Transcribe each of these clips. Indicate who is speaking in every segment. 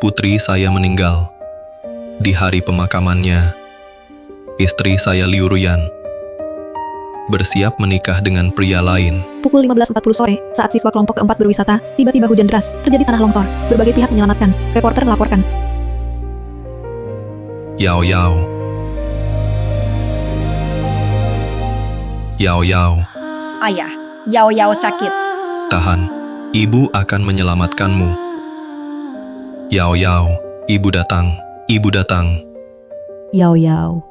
Speaker 1: Putri saya meninggal. Di hari pemakamannya, istri saya Liu Ruyan bersiap menikah dengan pria lain.
Speaker 2: Pukul 15.40 sore, saat siswa kelompok keempat berwisata, tiba-tiba hujan deras, terjadi tanah longsor. Berbagai pihak menyelamatkan. Reporter melaporkan.
Speaker 1: Yao Yao. Yao Yao,
Speaker 3: Ayah, Yao Yao sakit.
Speaker 1: tahan. Ibu akan menyelamatkanmu. Yao Yao, ibu datang. Ibu datang.
Speaker 4: Yao Yao.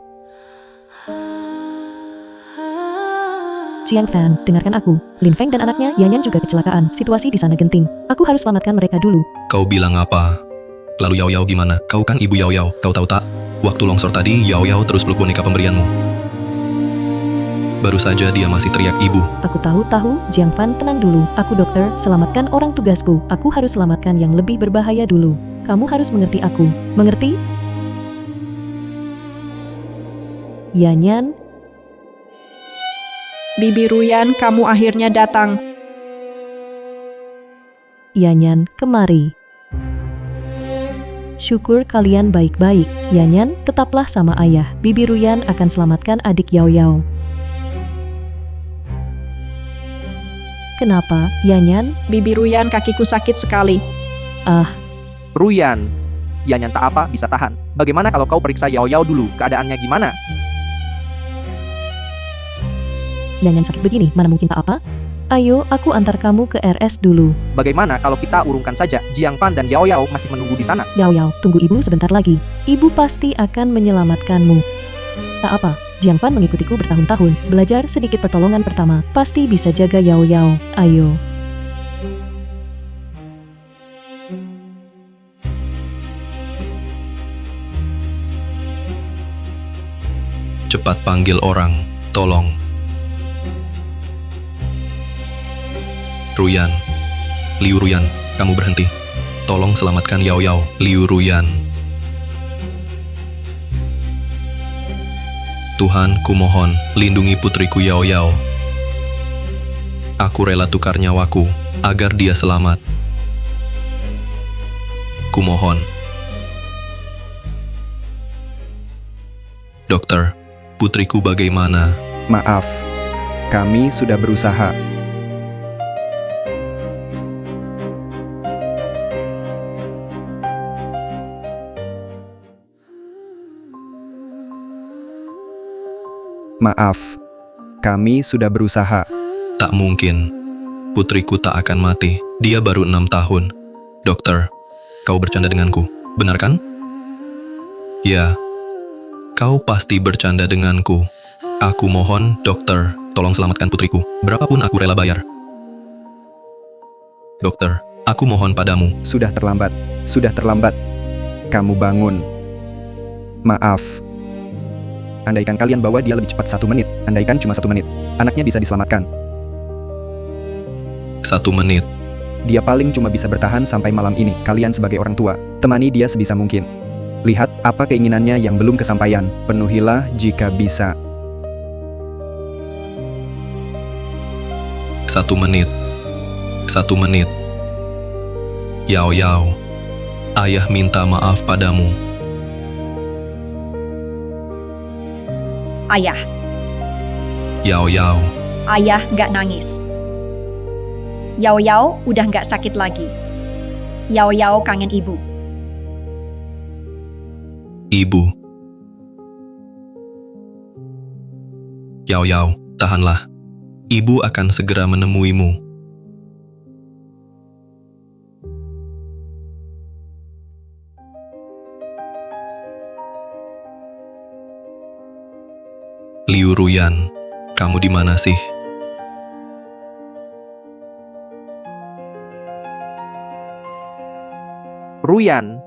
Speaker 4: Jiang Fan, dengarkan aku. Lin Feng dan anaknya Yanyan juga kecelakaan. Situasi di sana genting. Aku harus selamatkan mereka dulu.
Speaker 1: Kau bilang apa? Lalu Yao Yao gimana? Kau kan ibu Yao Yao. Kau tahu tak? Waktu longsor tadi, Yao Yao terus peluk boneka pemberianmu. Baru saja dia masih teriak ibu.
Speaker 4: Aku tahu, Jiang Fan, tenang dulu. Aku dokter, selamatkan orang tugasku. Aku harus selamatkan yang lebih berbahaya dulu. Kamu harus mengerti aku. Mengerti? Yanyan,
Speaker 3: Bibi Ruyan, kamu akhirnya datang.
Speaker 4: Yanyan, kemari. Syukur kalian baik-baik. Yanyan, tetaplah sama ayah. Bibi Ruyan akan selamatkan adik Yao Yao. Kenapa, Yanyan?
Speaker 3: Bibi Ruyan, kakiku sakit sekali.
Speaker 5: Ruyan, Yanyan tak apa, bisa tahan. Bagaimana kalau kau periksa Yao Yao dulu, keadaannya gimana?
Speaker 4: Yanyan sakit begini, mana mungkin tak apa? Ayo, aku antar kamu ke RS dulu.
Speaker 5: Bagaimana kalau kita urungkan saja, Jiang Fan dan Yao Yao masih menunggu di sana?
Speaker 4: Yao Yao, tunggu ibu sebentar lagi. Ibu pasti akan menyelamatkanmu. Tak apa, Jiang Fan mengikutiku bertahun-tahun. Belajar sedikit pertolongan pertama, pasti bisa jaga Yao Yao. Ayo.
Speaker 1: Cepat panggil orang, tolong. Ruyan. Liu Ruyan, kamu berhenti. Tolong selamatkan Yao Yao. Liu Ruyan. Tuhan, kumohon, lindungi putriku Yao Yao. Aku rela tukar nyawaku, agar dia selamat. Kumohon. Dokter, putriku bagaimana?
Speaker 6: Maaf, kami sudah berusaha. Maaf, kami sudah berusaha.
Speaker 1: Tak mungkin. Putriku tak akan mati. Dia baru 6 tahun. Dokter, kau bercanda denganku, benar kan? Ya, kau pasti bercanda denganku. Aku mohon, dokter, tolong selamatkan putriku. Berapapun aku rela bayar. Dokter, aku mohon padamu.
Speaker 6: Sudah terlambat, sudah terlambat. Kamu bangun. Maaf. Andaikan kalian bawa dia lebih cepat 1 menit, andaikan cuma 1 menit, anaknya bisa diselamatkan.
Speaker 1: 1 menit.
Speaker 6: Dia paling cuma bisa bertahan sampai malam ini. Kalian sebagai orang tua, temani dia sebisa mungkin. Lihat apa keinginannya yang belum kesampaian, penuhilah jika bisa.
Speaker 1: 1 menit. 1 menit. Yao Yao, ayah minta maaf padamu.
Speaker 3: Ayah,
Speaker 1: Yao Yao,
Speaker 3: ayah nggak nangis. Yao Yao udah nggak sakit lagi. Yao Yao kangen ibu.
Speaker 1: ibu. Yao Yao, tahanlah. Ibu akan segera menemuimu. Liu Ruyan, kamu di mana sih?
Speaker 5: Ruyan,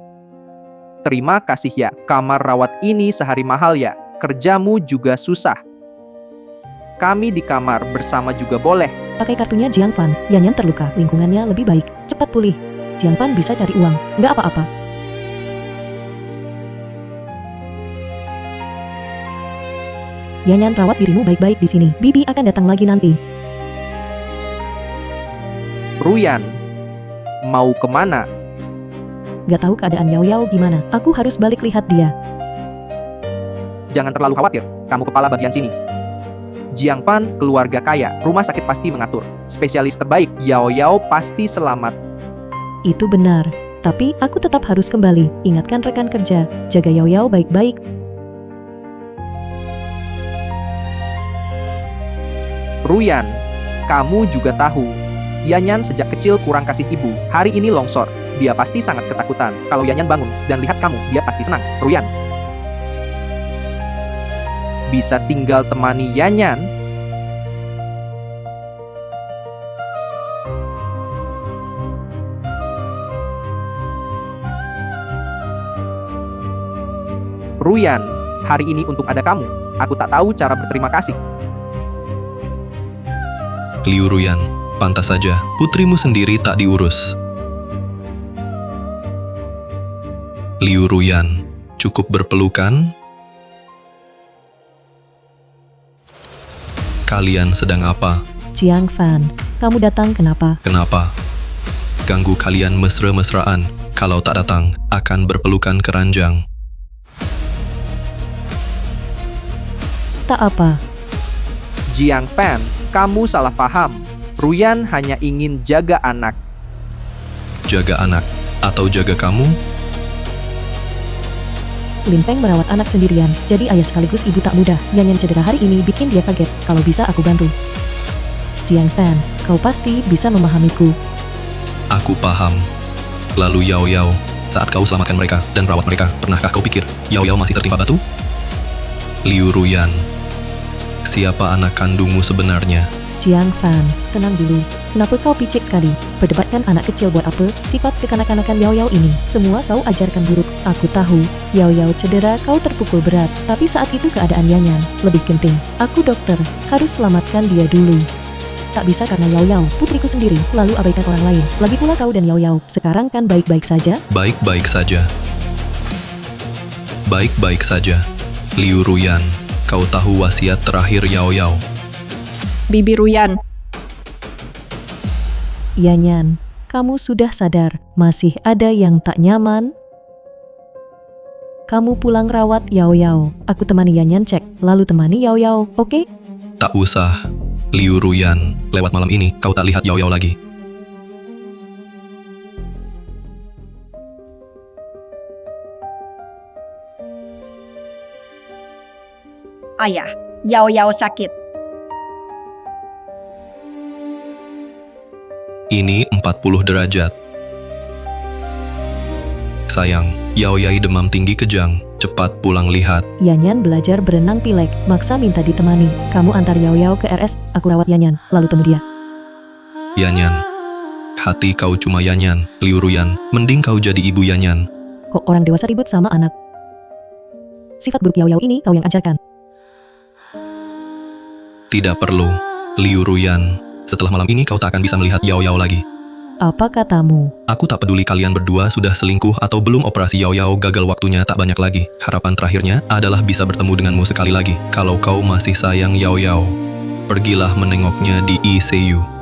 Speaker 5: terima kasih ya, kamar rawat ini sehari mahal ya, kerjamu juga susah. Kami di kamar bersama juga boleh.
Speaker 4: Pakai kartunya Jiang Fan. Yanyan terluka, lingkungannya lebih baik. Cepat pulih. Jiang Fan bisa cari uang. Nggak apa-apa. Yanyan, rawat dirimu baik-baik di sini. Bibi akan datang lagi nanti.
Speaker 5: Ruyan, mau kemana?
Speaker 4: Gak tahu keadaan Yao Yao gimana. Aku harus balik lihat dia.
Speaker 5: Jangan terlalu khawatir, kamu kepala bagian sini. Jiang Fan, keluarga kaya, rumah sakit pasti mengatur. Spesialis terbaik, Yao Yao pasti selamat.
Speaker 4: Itu benar. Tapi aku tetap harus kembali. Ingatkan rekan kerja, jaga Yao Yao baik-baik.
Speaker 5: Ruyan, kamu juga tahu, Yanyan sejak kecil kurang kasih ibu. Hari ini longsor, dia pasti sangat ketakutan. Kalau Yanyan bangun dan lihat kamu, dia pasti senang. Ruyan, bisa tinggal temani Yanyan. Ruyan, hari ini untung ada kamu. Aku tak tahu cara berterima kasih.
Speaker 1: Liu Ruyan, pantas saja putrimu sendiri tak diurus. Liu Ruyan, cukup berpelukan? Kalian sedang apa?
Speaker 4: Jiang Fan, kamu datang kenapa?
Speaker 1: Kenapa? Ganggu kalian mesra-mesraan. Kalau tak datang, akan berpelukan keranjang.
Speaker 4: Tak apa.
Speaker 5: Jiang Fan, kamu salah paham. Ruyan hanya ingin jaga anak.
Speaker 1: Jaga anak atau jaga kamu?
Speaker 4: Lin Peng merawat anak sendirian, jadi ayah sekaligus ibu tak mudah. Yanyan cedera hari ini bikin dia kaget. Kalau bisa aku bantu. Jiang Fan, kau pasti bisa memahamiku.
Speaker 1: Aku paham. Lalu Yao Yao, saat kau selamatkan mereka dan rawat mereka, pernahkah kau pikir Yao Yao masih tertimpa batu? Liu Ruyan, siapa anak kandungmu sebenarnya?
Speaker 4: Jiang Fan, tenang dulu. Kenapa kau picik sekali? Berdebatkan anak kecil buat apa? Sifat kekanak-kanakan Yao Yao ini, semua kau ajarkan buruk. Aku tahu, Yao Yao cedera, kau terpukul berat. Tapi saat itu keadaan Yanyan lebih genting. Aku dokter, harus selamatkan dia dulu. Tak bisa karena Yao Yao, putriku sendiri, lalu abaikan orang lain. Lagi pula kau dan Yao Yao, sekarang kan baik-baik saja?
Speaker 1: Baik-baik saja. Baik-baik saja. Liu Ruyan, kau tahu wasiat terakhir Yao Yao?
Speaker 3: Bibi Ruyan,
Speaker 4: Yanyan, kamu sudah sadar, masih ada yang tak nyaman? Kamu pulang rawat Yao Yao. Aku temani Yanyan cek, lalu temani Yao Yao, oke?
Speaker 1: Tak usah. Liu Ruyan, lewat malam ini kau tak lihat Yao Yao lagi.
Speaker 3: ayah, Yao Yao sakit.
Speaker 1: Ini 40 derajat. Sayang, Yao Yai demam tinggi kejang. Cepat pulang lihat.
Speaker 4: Yanyan belajar berenang pilek, maksa minta ditemani. Kamu antar Yao Yao ke RS, aku rawat Yanyan, lalu temu dia.
Speaker 1: Yanyan. Hati kau cuma Yanyan, Liu Ruyan. Mending kau jadi ibu Yanyan.
Speaker 4: Kok orang dewasa ribut sama anak? Sifat buruk Yao Yao ini kau yang ajarkan.
Speaker 1: Tidak perlu. Liu Ruyan. Setelah malam ini kau tak akan bisa melihat Yao Yao lagi.
Speaker 4: Apa katamu?
Speaker 1: Aku tak peduli kalian berdua sudah selingkuh atau belum, operasi Yao Yao gagal, waktunya tak banyak lagi. Harapan terakhirnya adalah bisa bertemu denganmu sekali lagi. Kalau kau masih sayang Yao Yao, pergilah menengoknya di ICU.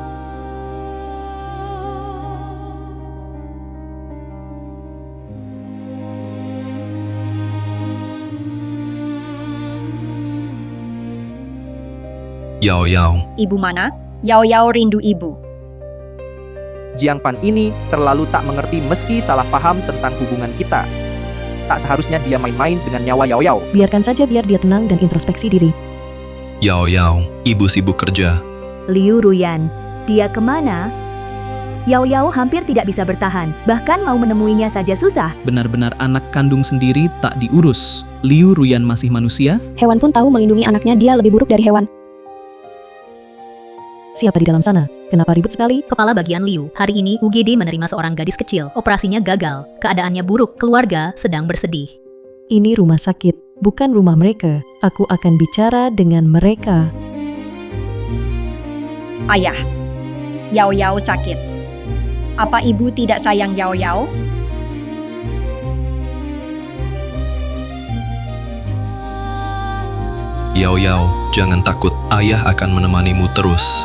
Speaker 1: Yao Yao,
Speaker 3: Ibu mana? Yao Yao rindu ibu.
Speaker 5: Jiang Fan ini terlalu tak mengerti meski salah paham tentang hubungan kita. Tak seharusnya dia main-main dengan nyawa Yao Yao.
Speaker 4: Biarkan saja biar dia tenang dan introspeksi diri.
Speaker 1: Yao Yao, ibu sibuk kerja.
Speaker 7: Liu Ruyan, dia kemana? Yao Yao hampir tidak bisa bertahan, bahkan mau menemuinya saja susah.
Speaker 8: Benar-benar anak kandung sendiri tak diurus. Liu Ruyan masih manusia?
Speaker 2: Hewan pun tahu melindungi anaknya, dia lebih buruk dari hewan.
Speaker 4: Siapa di dalam sana? Kenapa ribut sekali?
Speaker 9: Kepala bagian Liu, hari ini UGD menerima seorang gadis kecil. Operasinya gagal, keadaannya buruk, keluarga sedang bersedih.
Speaker 4: Ini rumah sakit, bukan rumah mereka. Aku akan bicara dengan mereka.
Speaker 3: Ayah, Yao Yao sakit. Apa ibu tidak sayang Yao Yao?
Speaker 1: Yao Yao, jangan takut, ayah akan menemanimu terus.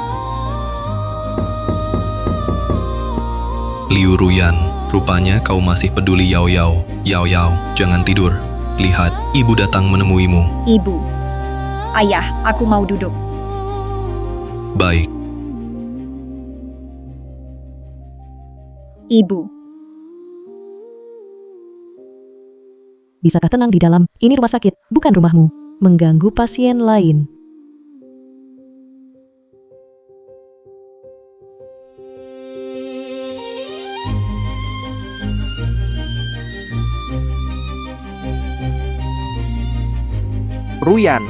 Speaker 1: Liu Ruyan, Rupanya kau masih peduli Yao Yao. Yao Yao, jangan tidur. Lihat, ibu datang menemuimu.
Speaker 3: Ibu. Ayah, aku mau duduk.
Speaker 1: Baik,
Speaker 3: Ibu.
Speaker 4: Bisakah tenang di dalam? Ini rumah sakit, bukan rumahmu. Mengganggu pasien lain.
Speaker 5: Ruyan,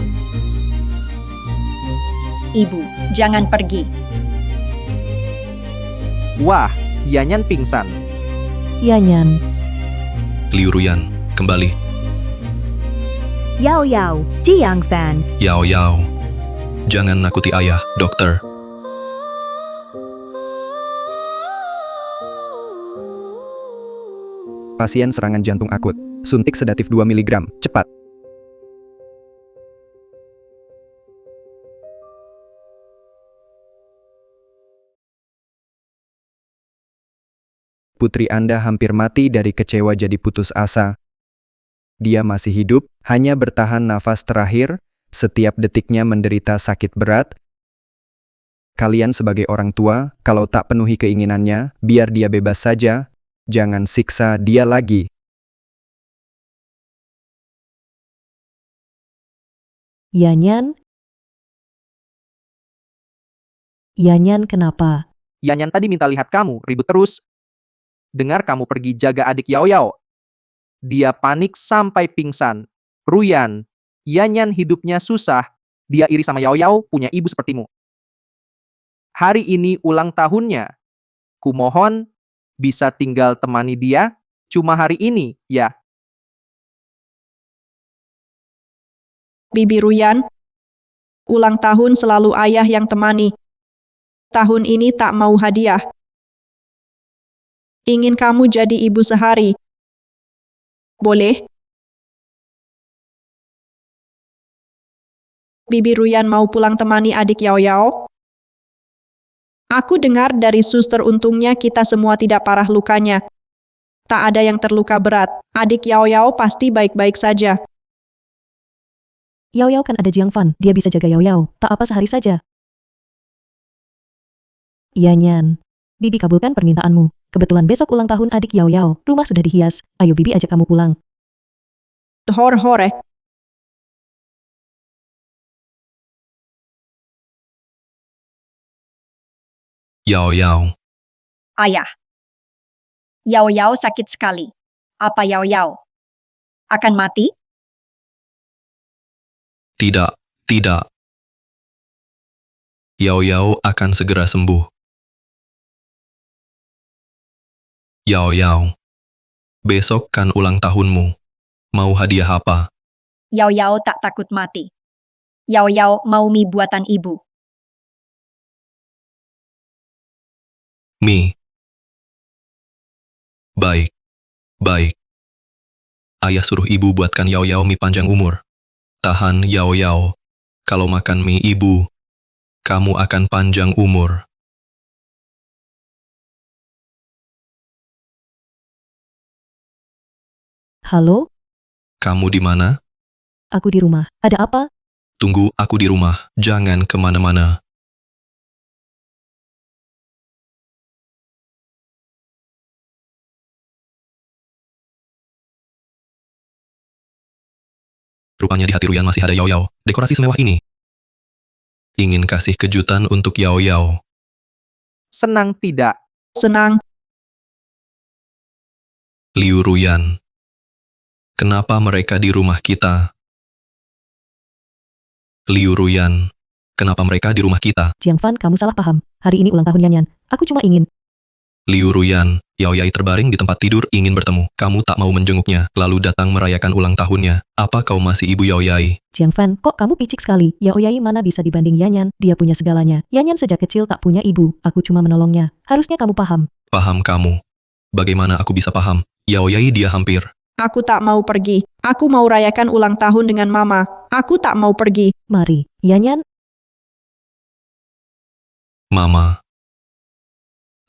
Speaker 3: Ibu, jangan pergi.
Speaker 5: wah, Yanyan pingsan.
Speaker 4: Yanyan,
Speaker 1: Liu Ruyan, kembali.
Speaker 7: Yao Yao, Jiang Fan.
Speaker 1: Yao Yao. Jangan nakuti ayah, dokter.
Speaker 6: Pasien serangan jantung akut. Suntik sedatif 2 mg. Cepat. Putri Anda hampir mati dari kecewa jadi putus asa. Dia masih hidup, hanya bertahan nafas terakhir, setiap detiknya menderita sakit berat. Kalian sebagai orang tua, kalau tak penuhi keinginannya, biar dia bebas saja, jangan siksa dia lagi.
Speaker 4: Yanyan. Yanyan kenapa?
Speaker 5: Yanyan tadi minta lihat kamu, ribut terus. Dengar kamu pergi jaga adik Yao Yao. Dia panik sampai pingsan. Ruyan, Yanyan hidupnya susah. Dia iri sama Yao Yao punya ibu sepertimu. Hari ini ulang tahunnya. Kumohon, bisa tinggal temani dia, cuma hari ini, ya.
Speaker 10: Bibi Ruyan, ulang tahun selalu ayah yang temani. Tahun ini tak mau hadiah. Ingin kamu jadi ibu sehari. Boleh? Bibi Ruyan mau pulang temani adik Yao Yao? Aku dengar dari suster untungnya kita semua tidak parah lukanya. Tak ada yang terluka berat. Adik Yao Yao pasti baik-baik saja.
Speaker 4: Yao Yao kan ada Jiang Fan, dia bisa jaga Yao Yao, tak apa sehari saja. Yanyan, Bibi kabulkan permintaanmu. Kebetulan besok ulang tahun adik Yao Yao, rumah sudah dihias, ayo Bibi ajak kamu pulang.
Speaker 10: Hore-hore.
Speaker 1: Yao Yao.
Speaker 3: Ayah. Yao Yao sakit sekali. Apa Yao Yao akan mati?
Speaker 1: Tidak, tidak. Yao Yao akan segera sembuh. Yao Yao. Besok kan ulang tahunmu. Mau hadiah apa?
Speaker 3: Yao Yao tak takut mati. Yao Yao mau mie buatan ibu.
Speaker 1: Mie. Baik, baik. Ayah suruh ibu buatkan Yao Yao mie panjang umur. Tahan Yao Yao. Kalau makan mie ibu, kamu akan panjang umur.
Speaker 4: Halo,
Speaker 1: Kamu di mana?
Speaker 4: aku di rumah. Ada apa?
Speaker 1: Tunggu aku di rumah. Jangan kemana-mana. Rupanya di hati Ruyan masih ada Yao Yao. Dekorasi semewah ini. Ingin kasih kejutan untuk Yao Yao.
Speaker 5: Senang tidak?
Speaker 10: Senang.
Speaker 1: Liu Ruyan. Kenapa mereka di rumah kita? Liu Ruyan. Kenapa mereka di rumah kita?
Speaker 4: Jiang Fan, kamu salah paham. Hari ini ulang tahun Yanyan. Aku cuma ingin.
Speaker 1: Liu Ruyan. Yao Yai terbaring di tempat tidur ingin bertemu. Kamu tak mau menjenguknya, lalu datang merayakan ulang tahunnya. Apa kau masih ibu Yao Yai?
Speaker 4: Jiang Fan, kok kamu picik sekali? Yao Yai mana bisa dibanding Yanyan? Dia punya segalanya. Yanyan sejak kecil tak punya ibu. Aku cuma menolongnya. Harusnya kamu paham.
Speaker 1: Paham kamu. Bagaimana aku bisa paham? Yao Yai dia hampir.
Speaker 10: Aku tak mau pergi. Aku mau rayakan ulang tahun dengan mama. Aku tak mau pergi.
Speaker 4: Mari, Yanyan.
Speaker 1: Mama.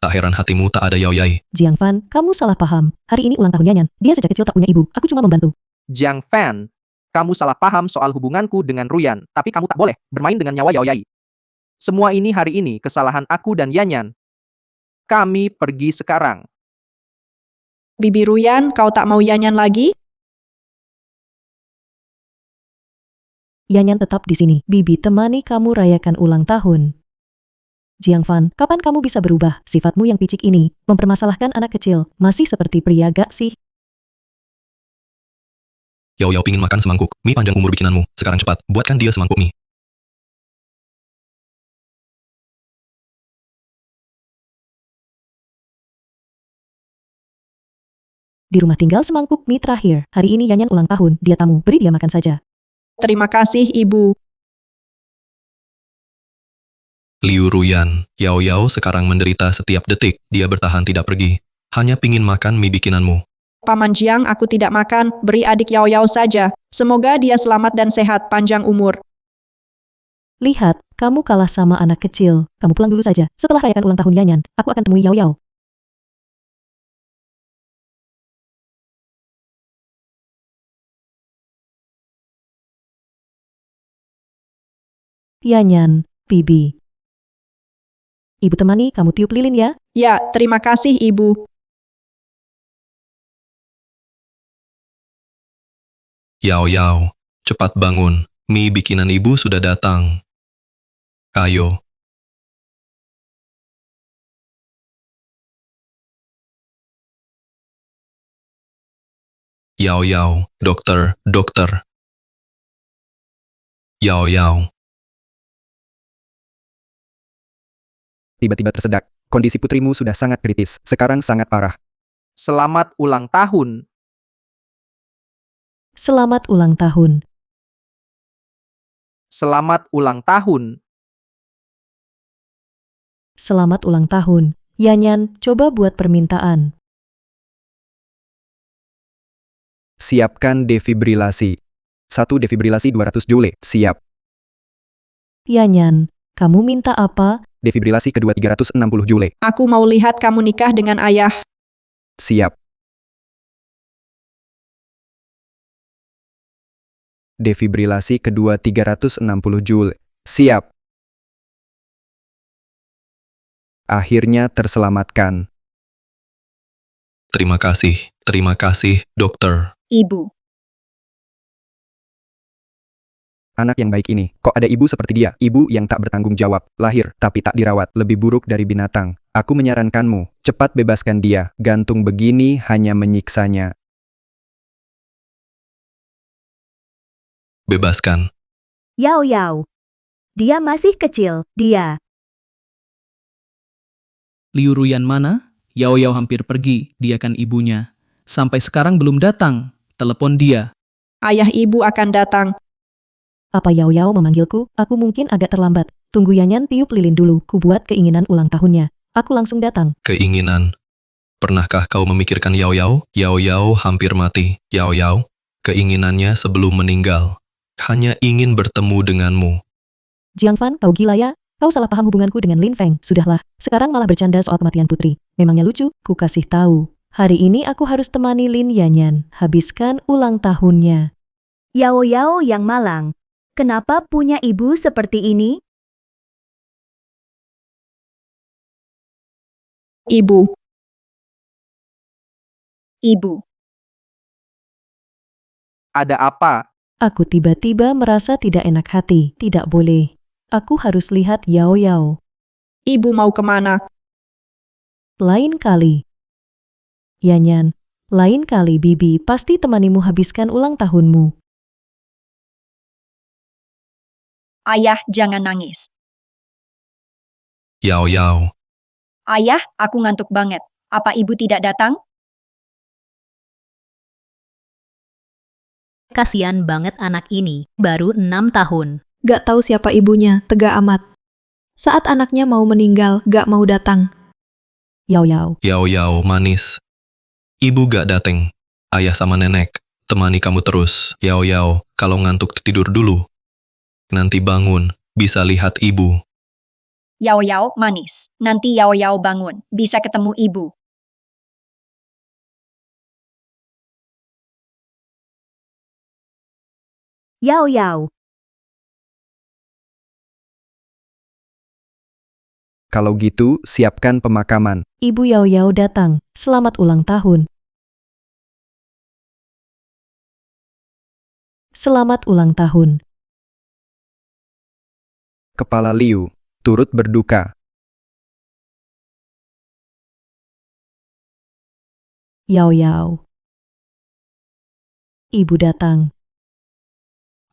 Speaker 1: Tak heran hatimu tak ada Yao Yai.
Speaker 4: Jiang Fan, kamu salah paham. Hari ini ulang tahun Yanyan. Dia sejak kecil tak punya ibu. Aku cuma membantu.
Speaker 5: Jiang Fan, kamu salah paham soal hubunganku dengan Ruyan, tapi kamu tak boleh bermain dengan nyawa Yao Yai. Semua ini hari ini kesalahan aku dan Yanyan. Kami pergi sekarang.
Speaker 10: Bibi Ruyan, kau tak mau Yanyan lagi?
Speaker 4: Yanyan tetap di sini. Bibi temani kamu rayakan ulang tahun. Jiang Fan, kapan kamu bisa berubah? Sifatmu yang picik ini, mempermasalahkan anak kecil, masih seperti pria gak sih?
Speaker 1: Yao Yao pingin makan semangkuk mie panjang umur bikinanmu. Sekarang cepat, buatkan dia semangkuk mie.
Speaker 4: Di rumah tinggal semangkuk mie terakhir. Hari ini Yanyan ulang tahun, dia tamu, beri dia makan saja.
Speaker 10: Terima kasih, Ibu.
Speaker 1: Liu Ruyan, Yao Yao sekarang menderita setiap detik. Dia bertahan tidak pergi. Hanya pingin makan mie bikinanmu.
Speaker 10: Paman Jiang, aku tidak makan, beri adik Yao Yao saja. Semoga dia selamat dan sehat, panjang umur.
Speaker 4: Lihat, kamu kalah sama anak kecil. Kamu pulang dulu saja. Setelah rayakan ulang tahun Yanyan, aku akan temui Yao Yao. Yanyan, Bibi. Ibu temani kamu tiup lilin ya.
Speaker 10: Ya, terima kasih, Ibu.
Speaker 1: Yao Yao, cepat bangun. Mie bikinan ibu sudah datang. Ayo. Yao Yao, dokter, dokter. Yao Yao,
Speaker 6: Tiba-tiba tersedak. Kondisi putrimu sudah sangat kritis. Sekarang sangat parah.
Speaker 5: Selamat ulang tahun.
Speaker 4: Selamat ulang tahun.
Speaker 5: Selamat ulang tahun.
Speaker 4: Selamat ulang tahun. Yanyan, coba buat permintaan.
Speaker 6: Siapkan defibrilasi. 1 defibrilasi 200 joule. Siap.
Speaker 4: Yanyan, kamu minta apa?
Speaker 6: Defibrilasi kedua 360 joule.
Speaker 10: Aku mau lihat kamu nikah dengan ayah.
Speaker 6: Siap. Defibrilasi kedua 360 joule. Siap. Akhirnya terselamatkan.
Speaker 1: terima kasih, dokter.
Speaker 3: Ibu.
Speaker 6: Anak yang baik ini, kok ada ibu seperti dia? Ibu yang tak bertanggung jawab, lahir, tapi tak dirawat, lebih buruk dari binatang. Aku menyarankanmu, cepat bebaskan dia. Gantung begini hanya menyiksanya.
Speaker 1: Bebaskan.
Speaker 7: Yao Yao. Dia masih kecil, dia.
Speaker 8: Liu Ruyan mana? Yao Yao hampir pergi, dia kan ibunya. Sampai sekarang belum datang. Telepon dia.
Speaker 10: Ayah ibu akan datang.
Speaker 4: Apa Yao Yao memanggilku? Aku mungkin agak terlambat. Tunggu Yanyan tiup lilin dulu, ku buat keinginan ulang tahunnya. Aku langsung datang.
Speaker 1: Keinginan. Pernahkah kau memikirkan Yao Yao? Yao Yao hampir mati. Yao Yao, keinginannya sebelum meninggal. Hanya ingin bertemu denganmu.
Speaker 4: Jiang Fan, kau gila ya? Kau salah paham hubunganku dengan Lin Feng. Sudahlah, sekarang malah bercanda soal kematian putri. Memangnya lucu? Ku kasih tahu. Hari ini aku harus temani Lin Yanyan. Habiskan ulang tahunnya.
Speaker 7: Yao Yao yang malang. Kenapa punya ibu seperti ini?
Speaker 10: Ibu.
Speaker 3: Ibu.
Speaker 5: Ada apa?
Speaker 4: Aku tiba-tiba merasa tidak enak hati. Tidak boleh. Aku harus lihat Yao Yao.
Speaker 10: Ibu mau kemana?
Speaker 4: Lain kali. Yanyan, lain kali Bibi pasti temanimu habiskan ulang tahunmu.
Speaker 3: Ayah, jangan nangis.
Speaker 1: Yao Yao,
Speaker 3: Ayah, aku ngantuk banget. Apa ibu tidak datang?
Speaker 9: Kasian banget anak ini, baru 6 tahun.
Speaker 2: Gak tahu siapa ibunya, tega amat. Saat anaknya mau meninggal, gak mau datang.
Speaker 4: Yao Yao,
Speaker 1: Yao Yao manis. Ibu gak dateng. Ayah sama nenek, temani kamu terus. Yao Yao, kalau ngantuk tidur dulu. Nanti bangun, bisa lihat ibu.
Speaker 3: Yao Yao manis. Nanti Yao Yao bangun, bisa ketemu ibu.
Speaker 7: Yao Yao,
Speaker 6: Kalau gitu, siapkan pemakaman.
Speaker 4: Ibu Yao Yao datang. Selamat ulang tahun. Selamat ulang tahun.
Speaker 6: Kepala Liu turut berduka.
Speaker 4: Yao Yao. Ibu datang.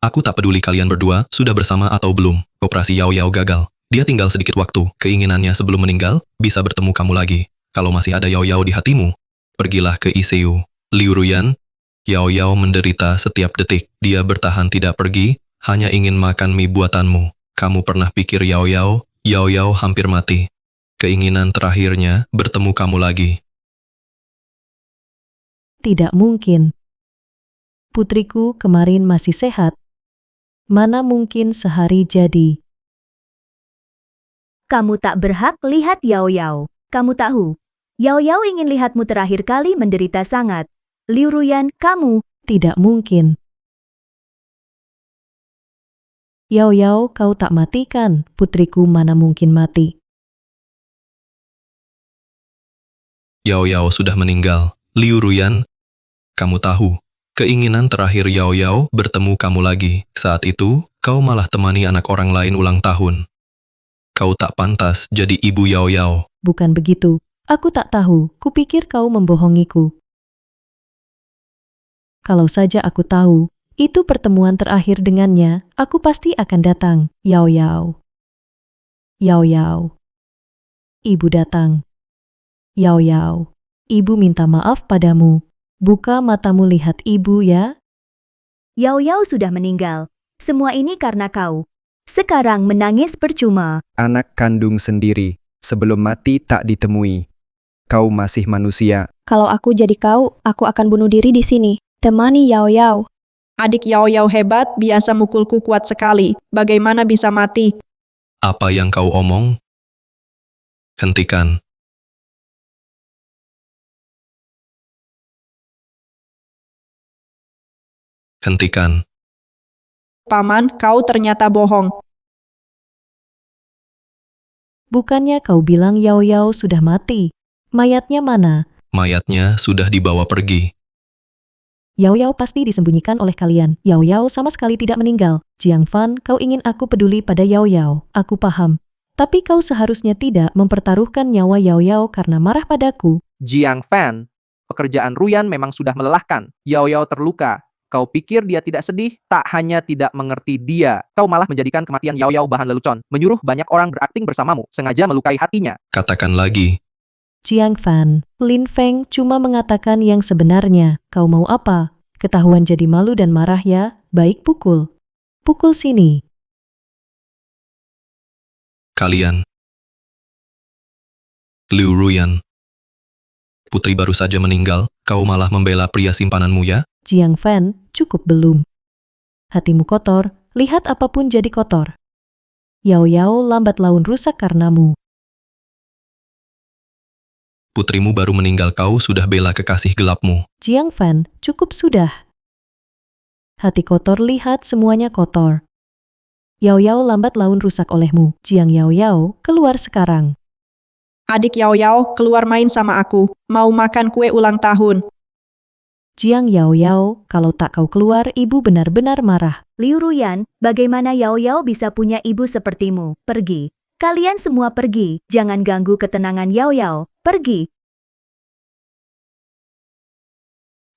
Speaker 1: Aku tak peduli kalian berdua sudah bersama atau belum. Operasi Yao Yao gagal. Dia tinggal sedikit waktu. Keinginannya sebelum meninggal, bisa bertemu kamu lagi. Kalau masih ada Yao Yao di hatimu, pergilah ke ICU. Liu Ruyan, Yao Yao menderita setiap detik. Dia bertahan tidak pergi, hanya ingin makan mie buatanmu. Kamu pernah pikir Yao Yao? Yao Yao hampir mati. Keinginan terakhirnya bertemu kamu lagi.
Speaker 4: Tidak mungkin. Putriku kemarin masih sehat. Mana mungkin sehari jadi.
Speaker 7: kamu tak berhak lihat Yao Yao. Kamu tahu, Yao Yao ingin lihatmu terakhir kali menderita sangat. Liu Ruyan, kamu.
Speaker 4: Tidak mungkin. Yao Yao, kau tak matikan. Putriku mana mungkin mati.
Speaker 1: Yao Yao sudah meninggal. Liu Ruyan, kamu tahu, keinginan terakhir Yao Yao bertemu kamu lagi. Saat itu, kau malah temani anak orang lain ulang tahun. Kau tak pantas jadi ibu Yao Yao.
Speaker 4: Bukan begitu. Aku tak tahu. Kupikir kau membohongiku. Kalau saja aku tahu, itu pertemuan terakhir dengannya, aku pasti akan datang. Yao Yao. Yao Yao. Ibu datang. Yao Yao. Ibu minta maaf padamu. Buka matamu lihat ibu ya.
Speaker 7: Yao Yao sudah meninggal. Semua ini karena kau. Sekarang menangis percuma.
Speaker 6: Anak kandung sendiri, sebelum mati tak ditemui. Kau masih manusia.
Speaker 2: Kalau aku jadi kau, aku akan bunuh diri di sini. Temani Yao Yao.
Speaker 10: Adik Yao Yao hebat, biasa mukulku kuat sekali. Bagaimana bisa mati?
Speaker 1: Apa yang kau omong? Hentikan. Hentikan.
Speaker 10: Paman, kau ternyata bohong.
Speaker 4: Bukannya kau bilang Yao Yao sudah mati. Mayatnya mana?
Speaker 1: Mayatnya sudah dibawa pergi.
Speaker 4: Yao Yao pasti disembunyikan oleh kalian. Yao Yao sama sekali tidak meninggal. Jiang Fan, kau ingin aku peduli pada Yao Yao. Aku paham. Tapi kau seharusnya tidak mempertaruhkan nyawa Yao Yao karena marah padaku.
Speaker 5: Jiang Fan, pekerjaan Ruyan memang sudah melelahkan. Yao Yao terluka. Kau pikir dia tidak sedih? Tak hanya tidak mengerti dia, kau malah menjadikan kematian Yao Yao bahan lelucon, menyuruh banyak orang berakting bersamamu, sengaja melukai hatinya.
Speaker 1: Katakan lagi.
Speaker 4: Jiang Fan, Lin Feng cuma mengatakan yang sebenarnya. Kau mau apa? Ketahuan jadi malu dan marah ya? Baik pukul. Pukul sini.
Speaker 1: Kalian. Liu Ruyan. Putri baru saja meninggal, kau malah membela pria simpananmu ya?
Speaker 4: Jiang Fan, cukup belum? Hatimu kotor, lihat apapun jadi kotor. Yao Yao lambat laun rusak karenamu.
Speaker 1: Putrimu baru meninggal, kau sudah bela kekasih gelapmu.
Speaker 4: Jiang Fan, cukup sudah. Hati kotor, lihat semuanya kotor. Yao Yao lambat laun rusak olehmu. Jiang Yao Yao, keluar sekarang.
Speaker 10: Adik Yao Yao, keluar main sama aku. Mau makan kue ulang tahun.
Speaker 4: Jiang Yao Yao, kalau tak kau keluar, ibu benar-benar marah.
Speaker 7: Liu Ruyan, bagaimana Yao Yao bisa punya ibu sepertimu? Pergi. Kalian semua pergi. Jangan ganggu ketenangan Yao Yao. Pergi.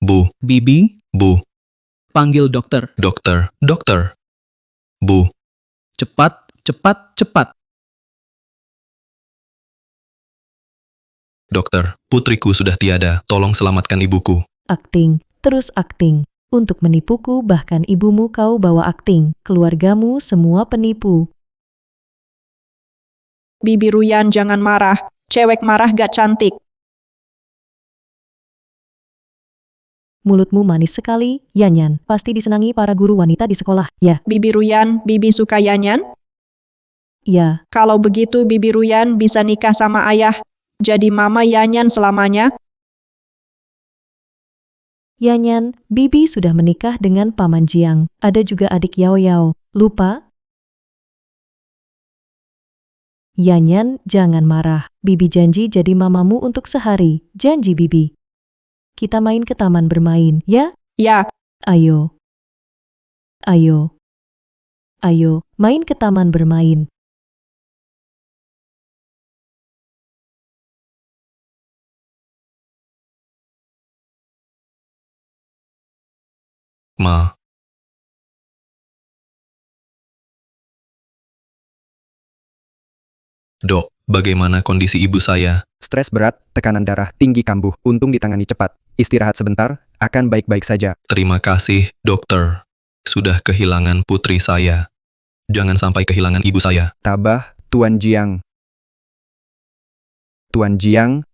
Speaker 1: Bu,
Speaker 8: Bibi,
Speaker 1: bu,
Speaker 8: panggil dokter.
Speaker 1: dokter, dokter. Bu,
Speaker 8: Cepat, cepat, cepat.
Speaker 1: dokter, putriku sudah tiada, tolong selamatkan ibuku.
Speaker 4: Akting, terus akting. Untuk menipuku, bahkan ibumu kau bawa akting. Keluargamu semua penipu.
Speaker 10: Bibi Ruyan, jangan marah. Cewek marah gak cantik.
Speaker 4: Mulutmu manis sekali, Yanyan. Pasti disenangi para guru wanita di sekolah, ya.
Speaker 10: Bibi Ruyan, Bibi suka Yanyan?
Speaker 4: Ya,
Speaker 10: Kalau begitu Bibi Ruyan bisa nikah sama ayah, jadi Mama Yanyan selamanya.
Speaker 4: Yanyan, Bibi sudah menikah dengan Paman Jiang. Ada juga adik Yao Yao. Lupa? Yanyan, jangan marah. Bibi janji jadi mamamu untuk sehari. Janji Bibi. Kita main ke taman bermain, ya?
Speaker 10: Ya,
Speaker 4: Ayo. Ayo. Ayo, main ke taman bermain.
Speaker 1: Ma, Dok, bagaimana kondisi ibu saya?
Speaker 6: Stres berat, tekanan darah tinggi kambuh. Untung ditangani cepat. Istirahat sebentar, akan baik-baik saja.
Speaker 1: Terima kasih, dokter. Sudah kehilangan putri saya. Jangan sampai kehilangan ibu saya.
Speaker 6: Tabah, Tuan Jiang. Tuan Jiang,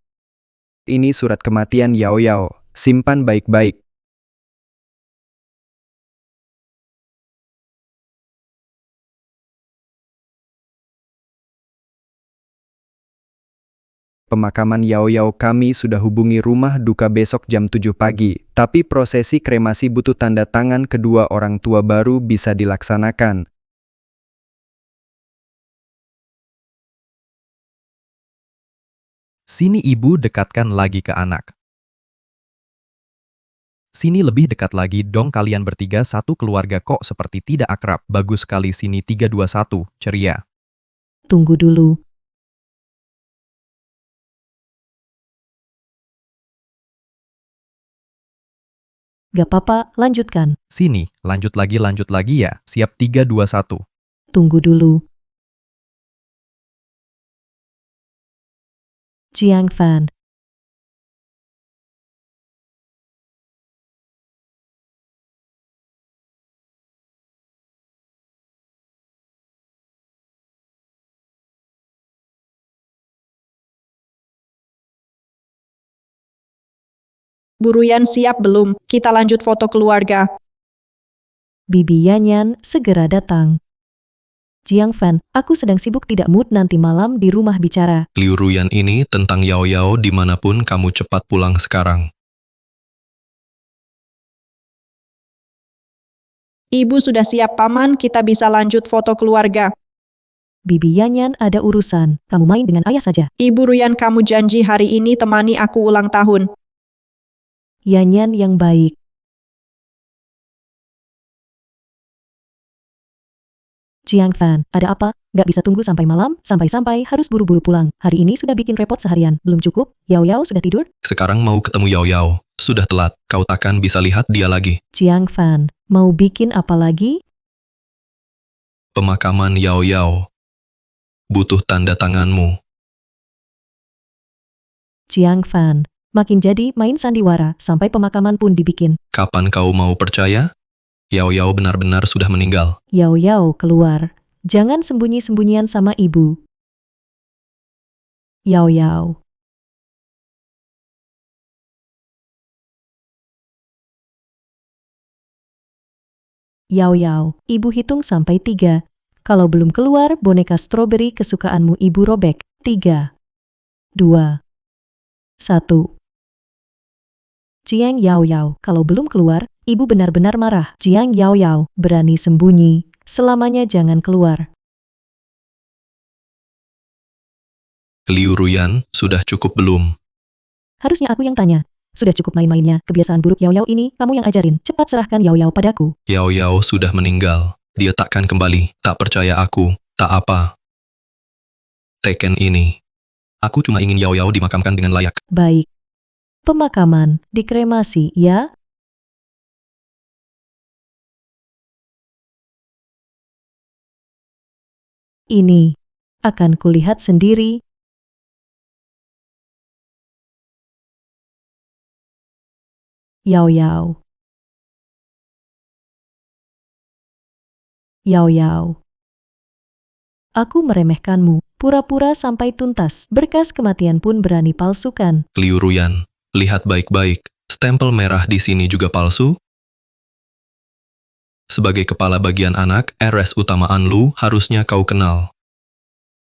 Speaker 6: ini surat kematian Yao Yao. Simpan baik-baik. Pemakaman Yao Yao kami sudah hubungi rumah duka besok jam 7 pagi, tapi prosesi kremasi butuh tanda tangan kedua orang tua baru bisa dilaksanakan.
Speaker 1: Sini ibu dekatkan lagi ke anak. Sini lebih dekat lagi dong kalian bertiga satu keluarga kok seperti tidak akrab. Bagus sekali sini 321, ceria.
Speaker 4: Tunggu dulu. Gak apa-apa, lanjutkan.
Speaker 1: Sini, lanjut lagi ya. Siap 321.
Speaker 4: Tunggu dulu. Jiang Fan.
Speaker 10: Bu Ruyan siap belum? Kita lanjut foto keluarga.
Speaker 4: Bibi Yanyan segera datang. Jiang Fan, aku sedang sibuk tidak mood nanti malam di rumah bicara.
Speaker 1: Liu Ruyan ini tentang Yao Yao dimanapun kamu cepat pulang sekarang.
Speaker 10: Ibu sudah siap Paman, kita bisa lanjut foto keluarga.
Speaker 4: Bibi Yanyan ada urusan, kamu main dengan ayah saja.
Speaker 10: Ibu Ruyan kamu janji hari ini temani aku ulang tahun.
Speaker 4: Yanyan yang baik. Jiang Fan, ada apa? Gak bisa tunggu sampai malam, sampai-sampai harus buru-buru pulang. Hari ini sudah bikin repot seharian, belum cukup? Yao Yao sudah tidur?
Speaker 1: Sekarang mau ketemu Yao Yao. Sudah telat, kau takkan bisa lihat dia lagi.
Speaker 4: Jiang Fan, mau bikin apa lagi?
Speaker 1: Pemakaman Yao Yao. Butuh tanda tanganmu.
Speaker 4: Jiang Fan, makin jadi main sandiwara, sampai pemakaman pun dibikin.
Speaker 1: Kapan kau mau percaya? Yao Yao benar-benar sudah meninggal.
Speaker 4: Yao Yao keluar. Jangan sembunyi-sembunyian sama ibu. Yao Yao. Yao Yao, ibu hitung sampai 3. Kalau belum keluar, boneka stroberi kesukaanmu ibu robek. 3, 2, 1. Jiang Yao Yao, kalau belum keluar, ibu benar-benar marah. Jiang Yao Yao, berani sembunyi, selamanya jangan keluar.
Speaker 1: Liu Ruyan, sudah cukup belum?
Speaker 4: Harusnya aku yang tanya. Sudah cukup main-mainnya, kebiasaan buruk Yao Yao ini kamu yang ajarin. Cepat serahkan Yao Yao padaku.
Speaker 1: Yao Yao sudah meninggal. Dia takkan kembali. Tak percaya aku, tak apa. Teken ini. Aku cuma ingin Yao Yao dimakamkan dengan layak.
Speaker 4: Baik. Pemakaman, dikremasi, ya? Ini akan kulihat sendiri. Yao Yao. Yao Yao. Aku meremehkanmu, pura-pura sampai tuntas. Berkas kematian pun berani palsukan.
Speaker 1: Liu Ruyan, lihat baik-baik. Stempel merah di sini juga palsu? Sebagai kepala bagian anak, RS utamaan Lu harusnya kau kenal.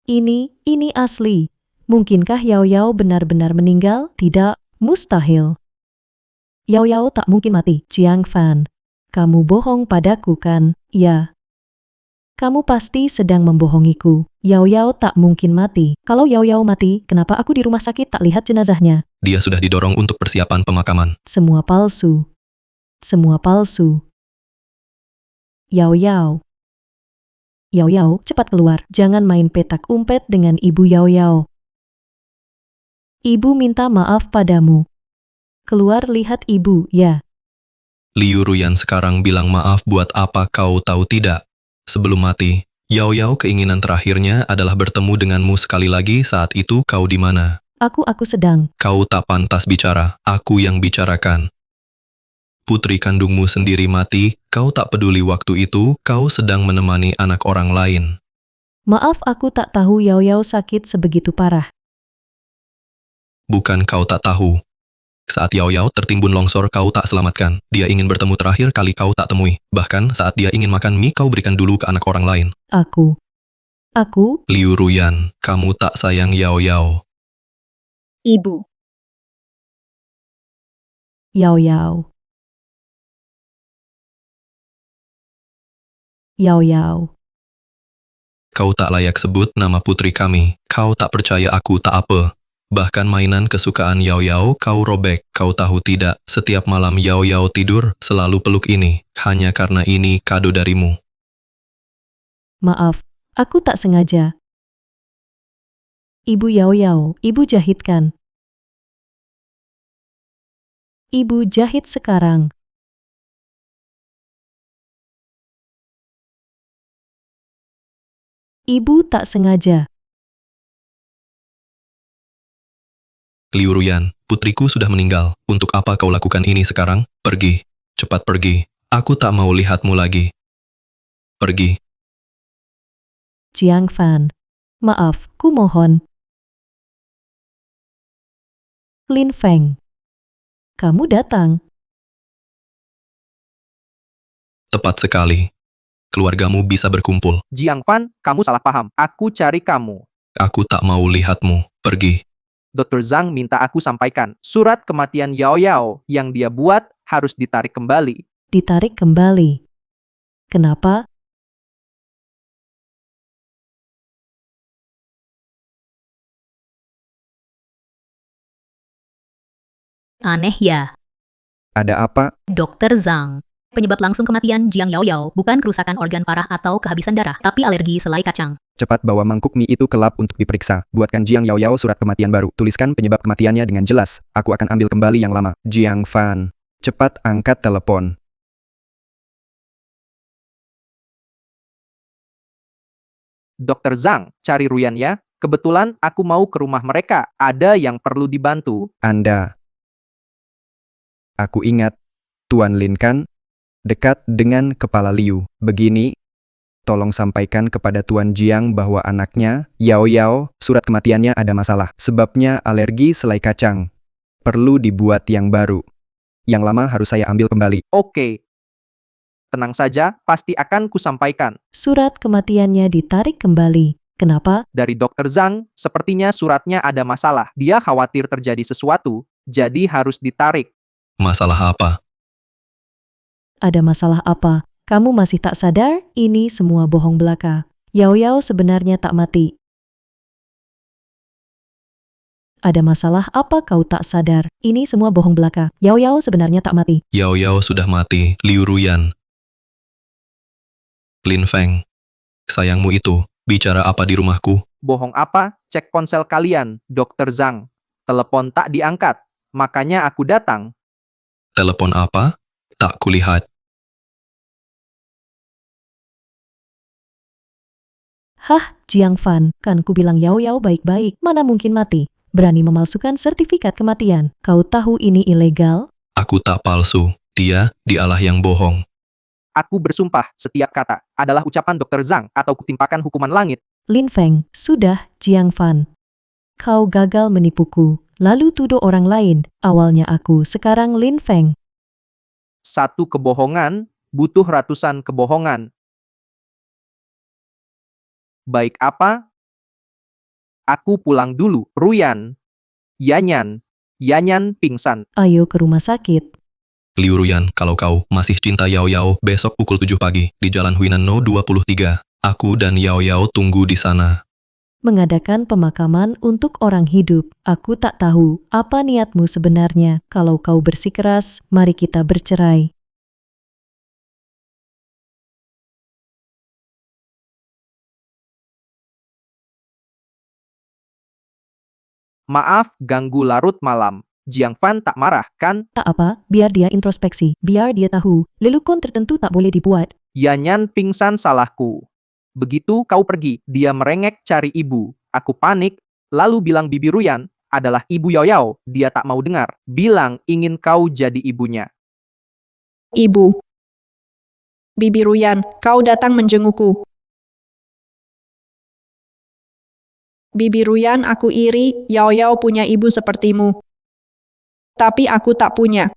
Speaker 4: Ini asli. Mungkinkah Yao Yao benar-benar meninggal? Tidak, mustahil. Yao Yao tak mungkin mati. Jiang Fan, kamu bohong padaku kan? Ya. Kamu pasti sedang membohongiku. Yao Yao tak mungkin mati. Kalau Yao Yao mati, kenapa aku di rumah sakit tak lihat jenazahnya?
Speaker 1: Dia sudah didorong untuk persiapan pemakaman.
Speaker 4: Semua palsu. Semua palsu. Yao Yao. Yao Yao, cepat keluar. Jangan main petak umpet dengan ibu Yao Yao. Ibu minta maaf padamu. Keluar lihat ibu, ya.
Speaker 1: Liu Ruyan sekarang bilang maaf buat apa kau tahu tidak? Sebelum mati, Yao Yao keinginan terakhirnya adalah bertemu denganmu sekali lagi. Saat itu kau di mana?
Speaker 4: Aku sedang.
Speaker 1: Kau tak pantas bicara, aku yang bicarakan. Putri kandungmu sendiri mati, kau tak peduli waktu itu, kau sedang menemani anak orang lain.
Speaker 4: Maaf, aku tak tahu Yao Yao sakit sebegitu parah.
Speaker 1: Bukan kau tak tahu. Saat Yao Yao tertimbun longsor, kau tak selamatkan. Dia ingin bertemu terakhir kali kau tak temui. Bahkan saat dia ingin makan mie, kau berikan dulu ke anak orang lain.
Speaker 4: Aku.
Speaker 1: Liu Ruyan, kamu tak sayang Yao Yao.
Speaker 3: Ibu.
Speaker 4: Yao Yao. Yao Yao.
Speaker 1: Kau tak layak sebut nama putri kami. Kau tak percaya aku tak apa. Bahkan mainan kesukaan Yao Yao kau robek. Kau tahu tidak, setiap malam Yao Yao tidur selalu peluk ini. Hanya karena ini kado darimu.
Speaker 4: Maaf, aku tak sengaja. Ibu Yao Yao, ibu jahitkan. Ibu jahit sekarang. Ibu tak sengaja.
Speaker 1: Liu Ruyan, putriku sudah meninggal. Untuk apa kau lakukan ini sekarang? Pergi. Cepat pergi. Aku tak mau lihatmu lagi. Pergi.
Speaker 4: Jiang Fan. Maaf, ku mohon. Lin Feng. Kamu datang.
Speaker 1: Tepat sekali. Keluargamu bisa berkumpul.
Speaker 5: Jiang Fan, kamu salah paham. Aku cari kamu.
Speaker 1: Aku tak mau lihatmu. Pergi.
Speaker 5: Dr. Zhang minta aku sampaikan surat kematian Yao Yao yang dia buat harus ditarik kembali.
Speaker 4: Ditarik kembali. Kenapa?
Speaker 9: Aneh ya,
Speaker 6: Ada apa?
Speaker 9: Dr. Zhang. Penyebab langsung kematian Jiang Yao Yao bukan kerusakan organ parah atau kehabisan darah, tapi alergi selai kacang.
Speaker 6: Cepat bawa mangkuk mie itu ke lab untuk diperiksa. Buatkan Jiang Yao Yao surat kematian baru. Tuliskan penyebab kematiannya dengan jelas. Aku akan ambil kembali yang lama. Jiang Fan, cepat angkat telepon.
Speaker 5: Dr. Zhang, cari Ruyan ya. Kebetulan aku mau ke rumah mereka. Ada yang perlu dibantu.
Speaker 6: Anda. Aku ingat, Tuan Lin kan? Dekat dengan kepala Liu. Begini, tolong sampaikan kepada Tuan Jiang bahwa anaknya, Yao Yao, surat kematiannya ada masalah. Sebabnya alergi selai kacang. Perlu dibuat yang baru. Yang lama harus saya ambil kembali.
Speaker 5: Oke. Tenang saja, pasti akan kusampaikan.
Speaker 4: Surat kematiannya ditarik kembali. Kenapa?
Speaker 5: Dari Dr. Zhang, sepertinya suratnya ada masalah. Dia khawatir terjadi sesuatu, jadi harus ditarik.
Speaker 1: Masalah apa?
Speaker 4: Ada masalah apa? Kamu masih tak sadar? Ini semua bohong belaka. Yao Yao sebenarnya tak mati. Ada masalah apa kau tak sadar? Ini semua bohong belaka. Yao Yao sebenarnya tak mati.
Speaker 1: Yao Yao sudah mati. Liu Ruyan. Lin Feng. Sayangmu itu, bicara apa di rumahku?
Speaker 5: Bohong apa? Cek ponsel kalian, Dr. Zhang. Telepon tak diangkat, makanya aku datang.
Speaker 1: Telepon apa? Tak kulihat.
Speaker 4: Hah, Jiang Fan, kan ku bilang Yao Yao baik-baik, mana mungkin mati? Berani memalsukan sertifikat kematian. Kau tahu ini ilegal?
Speaker 1: Aku tak palsu. Dialah yang bohong.
Speaker 5: Aku bersumpah setiap kata adalah ucapan Dr. Zhang atau kutimpakan hukuman langit.
Speaker 4: Lin Feng, sudah, Jiang Fan. Kau gagal menipuku, lalu tuduh orang lain. Awalnya aku, sekarang Lin Feng.
Speaker 5: Satu kebohongan butuh ratusan kebohongan. Baik apa? Aku pulang dulu. Ruyan. Yanyan pingsan.
Speaker 4: Ayo ke rumah sakit.
Speaker 1: Liu Ruyan, kalau kau masih cinta Yao Yao, besok pukul 7 pagi di Jalan Huinan No 23. Aku dan Yao Yao tunggu di sana.
Speaker 4: Mengadakan pemakaman untuk orang hidup. Aku tak tahu apa niatmu sebenarnya. Kalau kau bersikeras, mari kita bercerai.
Speaker 5: Maaf ganggu larut malam. Jiang Fan tak marah, kan?
Speaker 4: Tak apa, biar dia introspeksi. Biar dia tahu, lelukon tertentu tak boleh dibuat.
Speaker 5: Yanyan pingsan salahku. Begitu kau pergi, dia merengek cari ibu. Aku panik, lalu bilang Bibi Ruyan adalah ibu Yao Yao. Dia tak mau dengar. Bilang ingin kau jadi ibunya.
Speaker 10: Ibu. Bibi Ruyan, kau datang menjengukku. Bibi Ruyan, aku iri, Yao Yao punya ibu sepertimu. Tapi aku tak punya.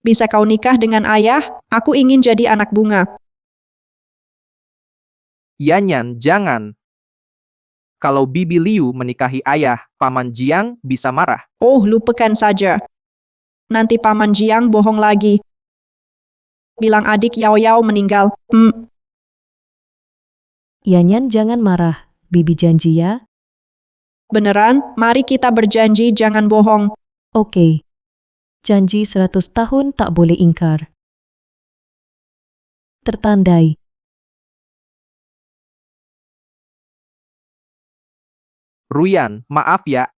Speaker 10: Bisa kau nikah dengan ayah? Aku ingin jadi anak bunga.
Speaker 5: Yanyan, jangan. Kalau Bibi Liu menikahi ayah, Paman Jiang bisa marah.
Speaker 10: Oh, lupakan saja. Nanti Paman Jiang bohong lagi. Bilang adik Yao Yao meninggal.
Speaker 4: Yanyan jangan marah. Bibi janji ya.
Speaker 10: Beneran, mari kita berjanji jangan bohong.
Speaker 4: Oke. Janji 100 tahun tak boleh ingkar. Tertandai.
Speaker 5: Ruyan, maaf ya.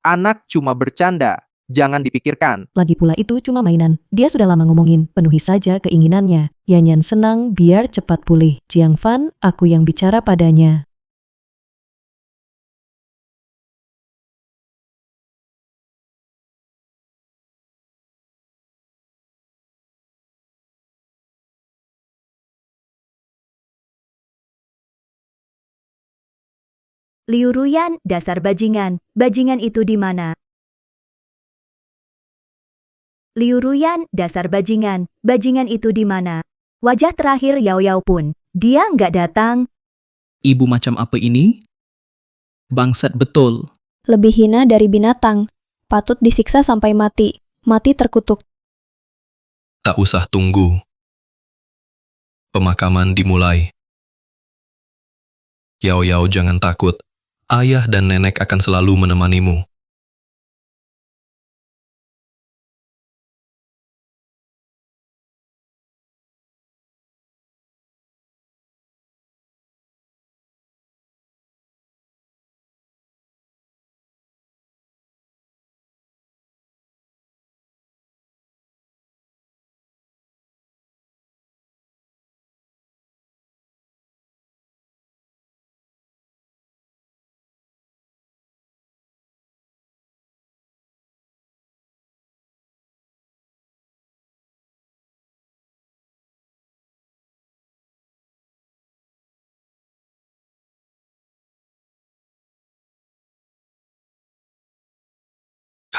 Speaker 5: Anak cuma bercanda. Jangan dipikirkan.
Speaker 4: Lagi pula itu cuma mainan. Dia sudah lama ngomongin, penuhi saja keinginannya. Yanyan senang biar cepat pulih. Jiang Fan, aku yang bicara padanya.
Speaker 7: Liu Ruyan, dasar bajingan. Bajingan itu di mana? Liu Ruyan, dasar bajingan. Bajingan itu di mana? Wajah terakhir Yao Yao pun. Dia nggak datang.
Speaker 8: Ibu macam apa ini? Bangsat betul.
Speaker 2: Lebih hina dari binatang. Patut disiksa sampai mati. Mati terkutuk.
Speaker 1: Tak usah tunggu. Pemakaman dimulai. Yao Yao, jangan takut. Ayah dan nenek akan selalu menemanimu.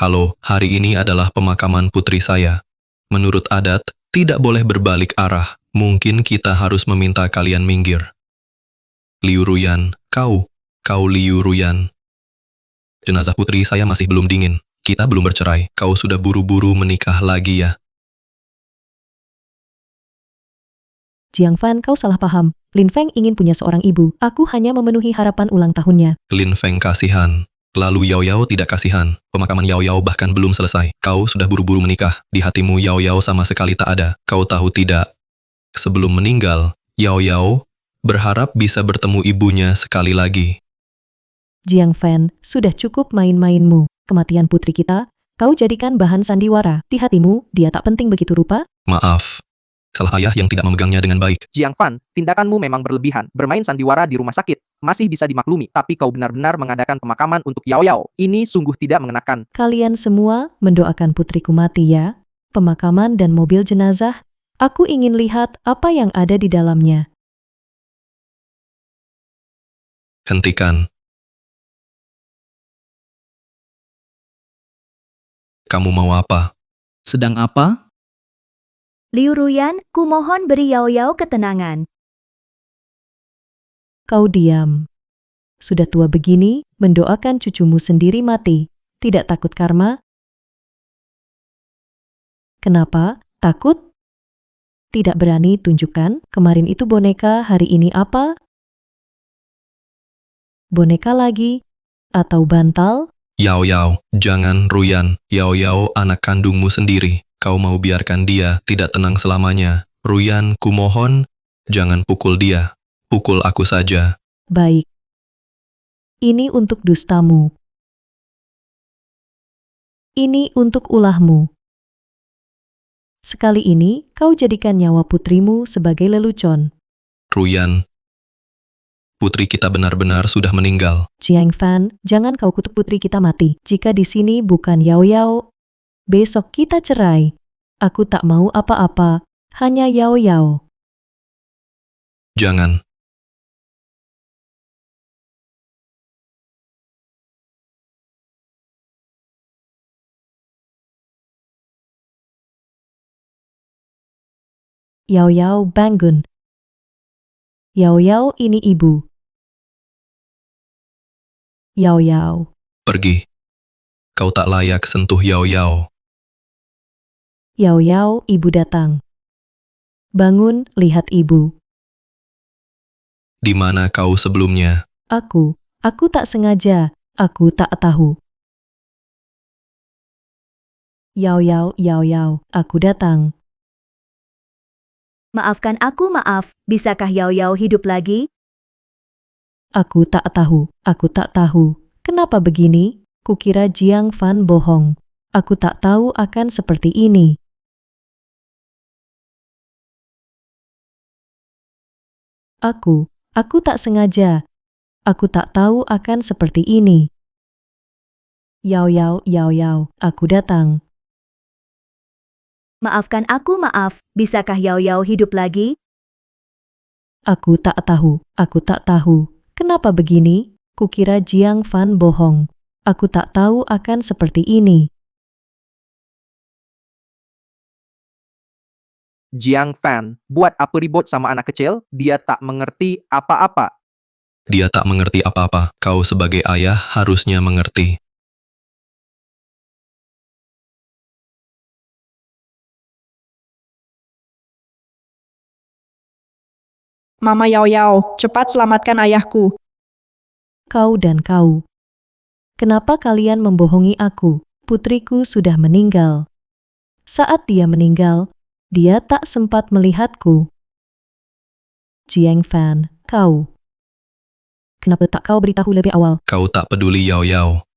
Speaker 1: Halo, hari ini adalah pemakaman putri saya. Menurut adat, tidak boleh berbalik arah. Mungkin kita harus meminta kalian minggir. Liu Ruyan, kau Liu Ruyan. Jenazah putri saya masih belum dingin. Kita belum bercerai. Kau sudah buru-buru menikah lagi ya.
Speaker 4: Jiang Fan, kau salah paham. Lin Feng ingin punya seorang ibu. Aku hanya memenuhi harapan ulang tahunnya.
Speaker 1: Lin Feng kasihan. Lalu Yao Yao tidak kasihan. Pemakaman Yao Yao bahkan belum selesai. Kau sudah buru-buru menikah. Di hatimu Yao Yao sama sekali tak ada. Kau tahu tidak? Sebelum meninggal, Yao Yao berharap bisa bertemu ibunya sekali lagi.
Speaker 4: Jiang Fan, sudah cukup main-mainmu. Kematian putri kita, kau jadikan bahan sandiwara. Di hatimu, dia tak penting begitu rupa?
Speaker 1: Maaf. Salah ayah yang tidak memegangnya dengan baik.
Speaker 5: Jiang Fan, tindakanmu memang berlebihan. Bermain sandiwara di rumah sakit masih bisa dimaklumi, tapi kau benar-benar mengadakan pemakaman untuk Yao Yao. Ini sungguh tidak mengenakan.
Speaker 4: Kalian semua mendoakan putriku mati ya. Pemakaman dan mobil jenazah, aku ingin lihat apa yang ada di dalamnya.
Speaker 1: Hentikan. Kamu mau apa?
Speaker 8: Sedang apa?
Speaker 7: Liu Ruyan, kumohon beri Yao Yao ketenangan.
Speaker 4: Kau diam. sudah tua begini, mendoakan cucumu sendiri mati. Tidak takut karma? Kenapa? Takut? Tidak berani tunjukkan, kemarin itu boneka, hari ini apa? Boneka lagi? Atau bantal?
Speaker 1: Yao Yao, jangan Ruyan. Yao Yao anak kandungmu sendiri. Kau mau biarkan dia tidak tenang selamanya. Ruyan, kumohon, jangan pukul dia. Pukul aku saja.
Speaker 4: Baik. Ini untuk dustamu. Ini untuk ulahmu. Sekali ini, kau jadikan nyawa putrimu sebagai lelucon.
Speaker 1: Ruyan, putri kita benar-benar sudah meninggal.
Speaker 4: Jiang Fan, jangan kau kutuk putri kita mati. Jika di sini bukan Yao Yao, besok kita cerai. Aku tak mau apa-apa, hanya Yao Yao.
Speaker 1: Jangan.
Speaker 4: Yao Yao bangun. Yao Yao ini ibu. Yao Yao.
Speaker 1: Pergi. Kau tak layak sentuh Yao Yao.
Speaker 4: Yao Yao, ibu datang. Bangun, lihat ibu.
Speaker 1: Di mana kau sebelumnya?
Speaker 4: Aku tak sengaja, aku tak tahu. Yao Yao, aku datang.
Speaker 7: Maafkan aku, maaf. Bisakah Yao Yao hidup lagi?
Speaker 4: Aku tak tahu. Kenapa begini? Kukira Jiang Fan bohong. Aku tak tahu akan seperti ini. Aku tak sengaja. Aku tak tahu akan seperti ini. Yao Yao, aku datang.
Speaker 7: Maafkan aku, maaf. Bisakah Yao Yao hidup lagi?
Speaker 4: Aku tak tahu. Kenapa begini? Kukira Jiang Fan bohong. Aku tak tahu akan seperti ini.
Speaker 5: Jiang Fan, buat apa ribut sama anak kecil? Dia tak mengerti apa-apa.
Speaker 1: Dia tak mengerti apa-apa. Kau sebagai ayah harusnya mengerti.
Speaker 10: Mama Yao Yao, cepat selamatkan ayahku.
Speaker 4: Kau dan kau. Kenapa kalian membohongi aku? Putriku sudah meninggal. Saat dia meninggal, dia tak sempat melihatku. Jiang Fan, kau. Kenapa tak kau beritahu lebih awal?
Speaker 1: Kau tak peduli Yao Yao.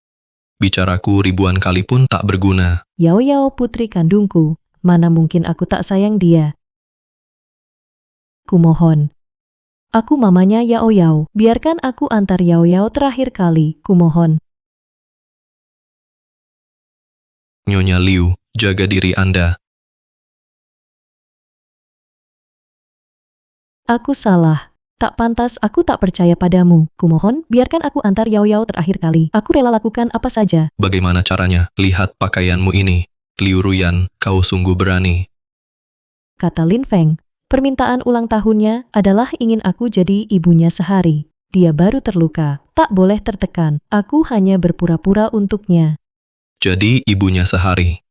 Speaker 1: Bicaraku ribuan kali pun tak berguna.
Speaker 4: Yao Yao putri kandungku, mana mungkin aku tak sayang dia. Kumohon. Aku mamanya Yao Yao, biarkan aku antar Yao Yao terakhir kali, kumohon.
Speaker 1: Nyonya Liu, jaga diri Anda.
Speaker 4: Aku salah. Tak pantas, aku tak percaya padamu. Kumohon, biarkan aku antar Yao Yao terakhir kali. Aku rela lakukan apa saja.
Speaker 1: Bagaimana caranya? Lihat pakaianmu ini. Liu Ruyan, kau sungguh berani.
Speaker 4: Kata Lin Feng. Permintaan ulang tahunnya adalah ingin aku jadi ibunya sehari. Dia baru terluka, tak boleh tertekan. Aku hanya berpura-pura untuknya.
Speaker 1: Jadi ibunya sehari.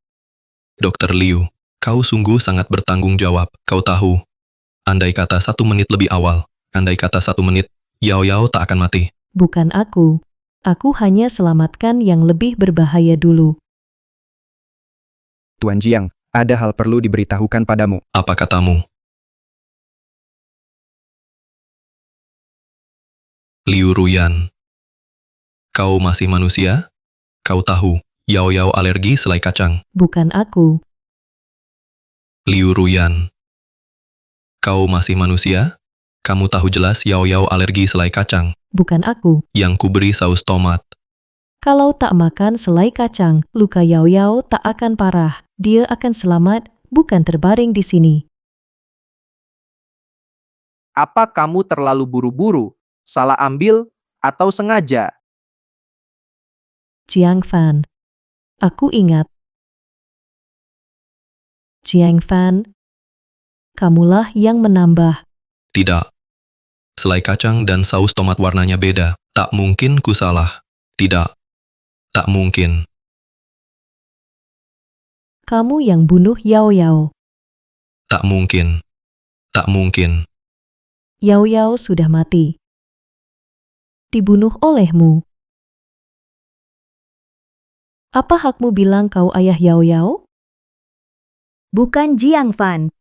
Speaker 1: Dr. Liu, kau sungguh sangat bertanggung jawab. Kau tahu, andai kata 1 menit lebih awal, andai kata 1 menit, Yao Yao tak akan mati.
Speaker 4: Bukan aku. Aku hanya selamatkan yang lebih berbahaya dulu.
Speaker 6: Tuan Jiang, ada hal perlu diberitahukan padamu.
Speaker 1: Apa katamu? Liu Ruyan, kau masih manusia? Kau tahu, Yao Yao alergi selai kacang.
Speaker 4: Bukan aku.
Speaker 1: Liu Ruyan, kau masih manusia? Kamu tahu jelas Yao Yao alergi selai kacang.
Speaker 4: Bukan aku.
Speaker 1: Yang kuberi saus tomat.
Speaker 4: Kalau tak makan selai kacang, luka Yao Yao tak akan parah. Dia akan selamat, bukan terbaring di sini.
Speaker 5: Apa kamu terlalu buru-buru? Salah ambil atau sengaja?
Speaker 4: Jiang Fan. Aku ingat. Jiang Fan. Kamulah yang menambah.
Speaker 1: Tidak. Selai kacang dan saus tomat warnanya beda. Tak mungkin ku salah. Tidak. Tak mungkin.
Speaker 4: Kamu yang bunuh Yao Yao.
Speaker 1: Tak mungkin. Tak mungkin.
Speaker 4: Yao Yao sudah mati. Dibunuh olehmu. Apa hakmu bilang kau ayah Yao Yao?
Speaker 7: Bukan Jiang Fan.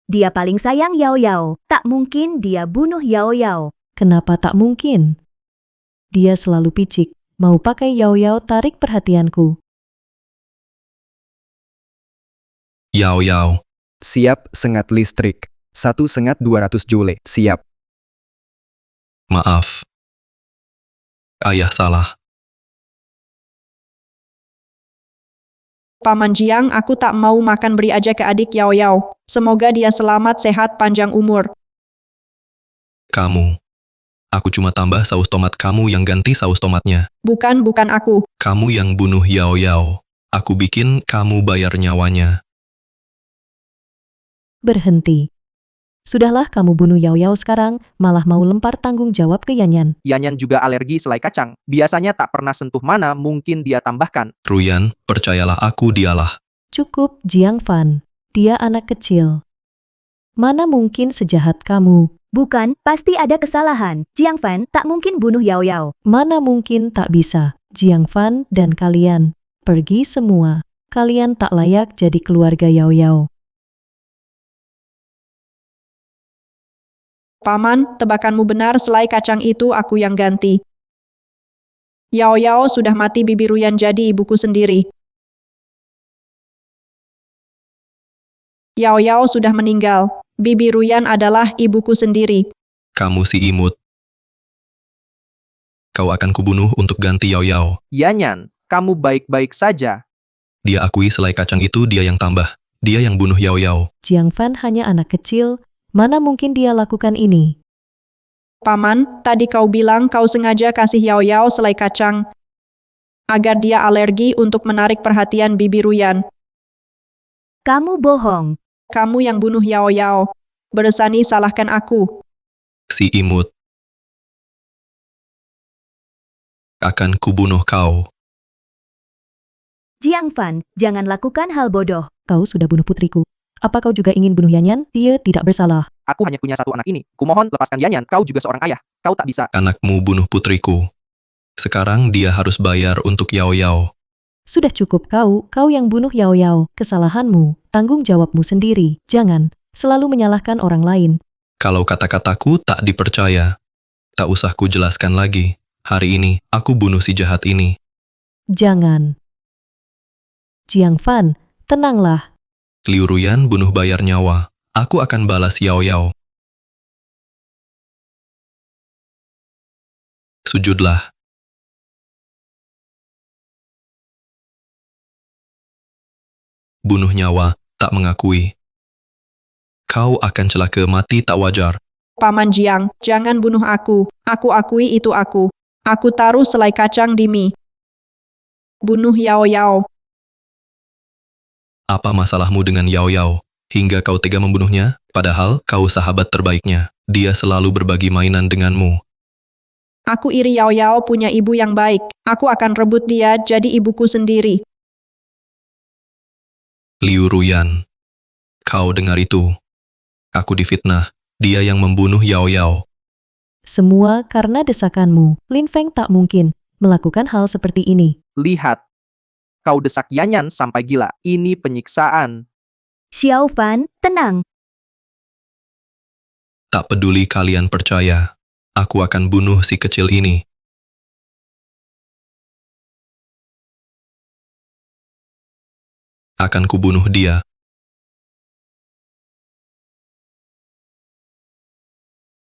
Speaker 7: Dia paling sayang Yao Yao. Tak mungkin dia bunuh Yao Yao.
Speaker 4: Kenapa tak mungkin? Dia selalu picik, mau pakai Yao Yao tarik perhatianku.
Speaker 1: Yao Yao.
Speaker 6: Siap, sengat listrik. 1 sengat 200 joule. Siap.
Speaker 1: Maaf. Ayah salah.
Speaker 10: Paman Jiang, aku tak mau makan beri aja ke adik Yao Yao. Semoga dia selamat, sehat, panjang umur.
Speaker 1: Kamu. Aku cuma tambah saus tomat, kamu yang ganti saus tomatnya.
Speaker 10: Bukan aku.
Speaker 1: Kamu yang bunuh Yao Yao. Aku bikin kamu bayar nyawanya.
Speaker 4: Berhenti. Sudahlah kamu bunuh Yao Yao sekarang, malah mau lempar tanggung jawab ke Yanyan.
Speaker 5: Yanyan juga alergi selai kacang. Biasanya tak pernah sentuh, mana mungkin dia tambahkan.
Speaker 1: Ruyan, percayalah aku, dialah.
Speaker 4: Cukup, Jiang Fan. Dia anak kecil. Mana mungkin sejahat kamu.
Speaker 7: Bukan, pasti ada kesalahan. Jiang Fan tak mungkin bunuh Yao Yao.
Speaker 4: Mana mungkin tak bisa. Jiang Fan dan kalian. Pergi semua. Kalian tak layak jadi keluarga Yao Yao.
Speaker 10: Paman, tebakanmu benar, selai kacang itu aku yang ganti. Yao Yao sudah mati, Bibi Ruyan jadi ibuku sendiri. Yao Yao sudah meninggal. Bibi Ruyan adalah ibuku sendiri.
Speaker 1: Kamu si imut. Kau akan kubunuh untuk ganti Yao Yao.
Speaker 5: Yanyan, kamu baik-baik saja.
Speaker 1: Dia akui selai kacang itu dia yang tambah. Dia yang bunuh Yao Yao.
Speaker 4: Jiang Fan hanya anak kecil. Mana mungkin dia lakukan ini?
Speaker 10: Paman, tadi kau bilang kau sengaja kasih Yao Yao selai kacang agar dia alergi untuk menarik perhatian Bibi Ruyan.
Speaker 7: Kamu bohong.
Speaker 10: Kamu yang bunuh Yao Yao. Beresani salahkan aku.
Speaker 1: Si imut. Akan kubunuh kau.
Speaker 7: Jiang Fan, jangan lakukan hal bodoh.
Speaker 4: Kau sudah bunuh putriku. Apa kau juga ingin bunuh Yanyan? Dia tidak bersalah.
Speaker 5: Aku hanya punya satu anak ini. Kumohon lepaskan Yanyan, kau juga seorang ayah. Kau tak bisa.
Speaker 1: Anakmu bunuh putriku. Sekarang dia harus bayar untuk Yao Yao.
Speaker 4: Sudah cukup kau yang bunuh Yao Yao. Kesalahanmu, tanggung jawabmu sendiri. Jangan selalu menyalahkan orang lain.
Speaker 1: Kalau kata-kataku tak dipercaya, tak usah ku jelaskan lagi. Hari ini, aku bunuh si jahat ini.
Speaker 4: Jangan. Jiang Fan, tenanglah.
Speaker 1: Liu Ruyan bunuh bayar nyawa. Aku akan balas Yao Yao. Sujudlah. Bunuh nyawa, tak mengakui. Kau akan celaka mati tak wajar.
Speaker 10: Paman Jiang, jangan bunuh aku. Aku akui itu aku. Aku taruh selai kacang di mie. Bunuh Yao Yao.
Speaker 1: Apa masalahmu dengan Yao Yao? Hingga kau tega membunuhnya? Padahal kau sahabat terbaiknya. Dia selalu berbagi mainan denganmu.
Speaker 10: Aku iri Yao Yao punya ibu yang baik. Aku akan rebut dia jadi ibuku sendiri.
Speaker 1: Liu Ruyan, kau dengar itu? Aku difitnah. Dia yang membunuh Yao Yao.
Speaker 4: Semua karena desakanmu. Lin Feng tak mungkin melakukan hal seperti ini.
Speaker 5: Lihat. Kau desak Yanyan sampai gila. Ini penyiksaan.
Speaker 7: Xiao Fan, tenang.
Speaker 1: Tak peduli kalian percaya, aku akan bunuh si kecil ini. Akan kubunuh dia.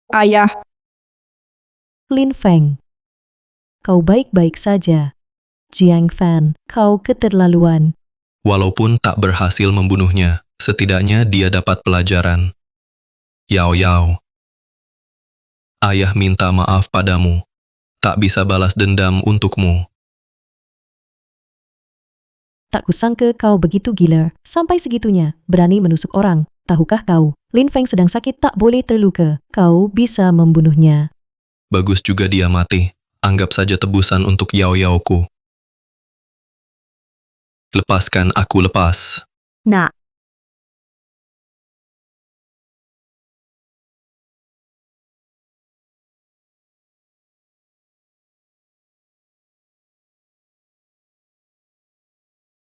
Speaker 10: Ayah,
Speaker 4: Lin Feng, kau baik-baik saja. Jiang Fan, kau keterlaluan.
Speaker 1: Walaupun tak berhasil membunuhnya, setidaknya dia dapat pelajaran. Yao Yao, ayah minta maaf padamu. Tak bisa balas dendam untukmu.
Speaker 4: Tak kusangka kau begitu gila. Sampai segitunya, berani menusuk orang. Tahukah kau, Lin Feng sedang sakit tak boleh terluka. Kau bisa membunuhnya.
Speaker 1: Bagus juga dia mati. Anggap saja tebusan untuk Yao Yaoku. Lepaskan aku, lepas.
Speaker 7: Nak,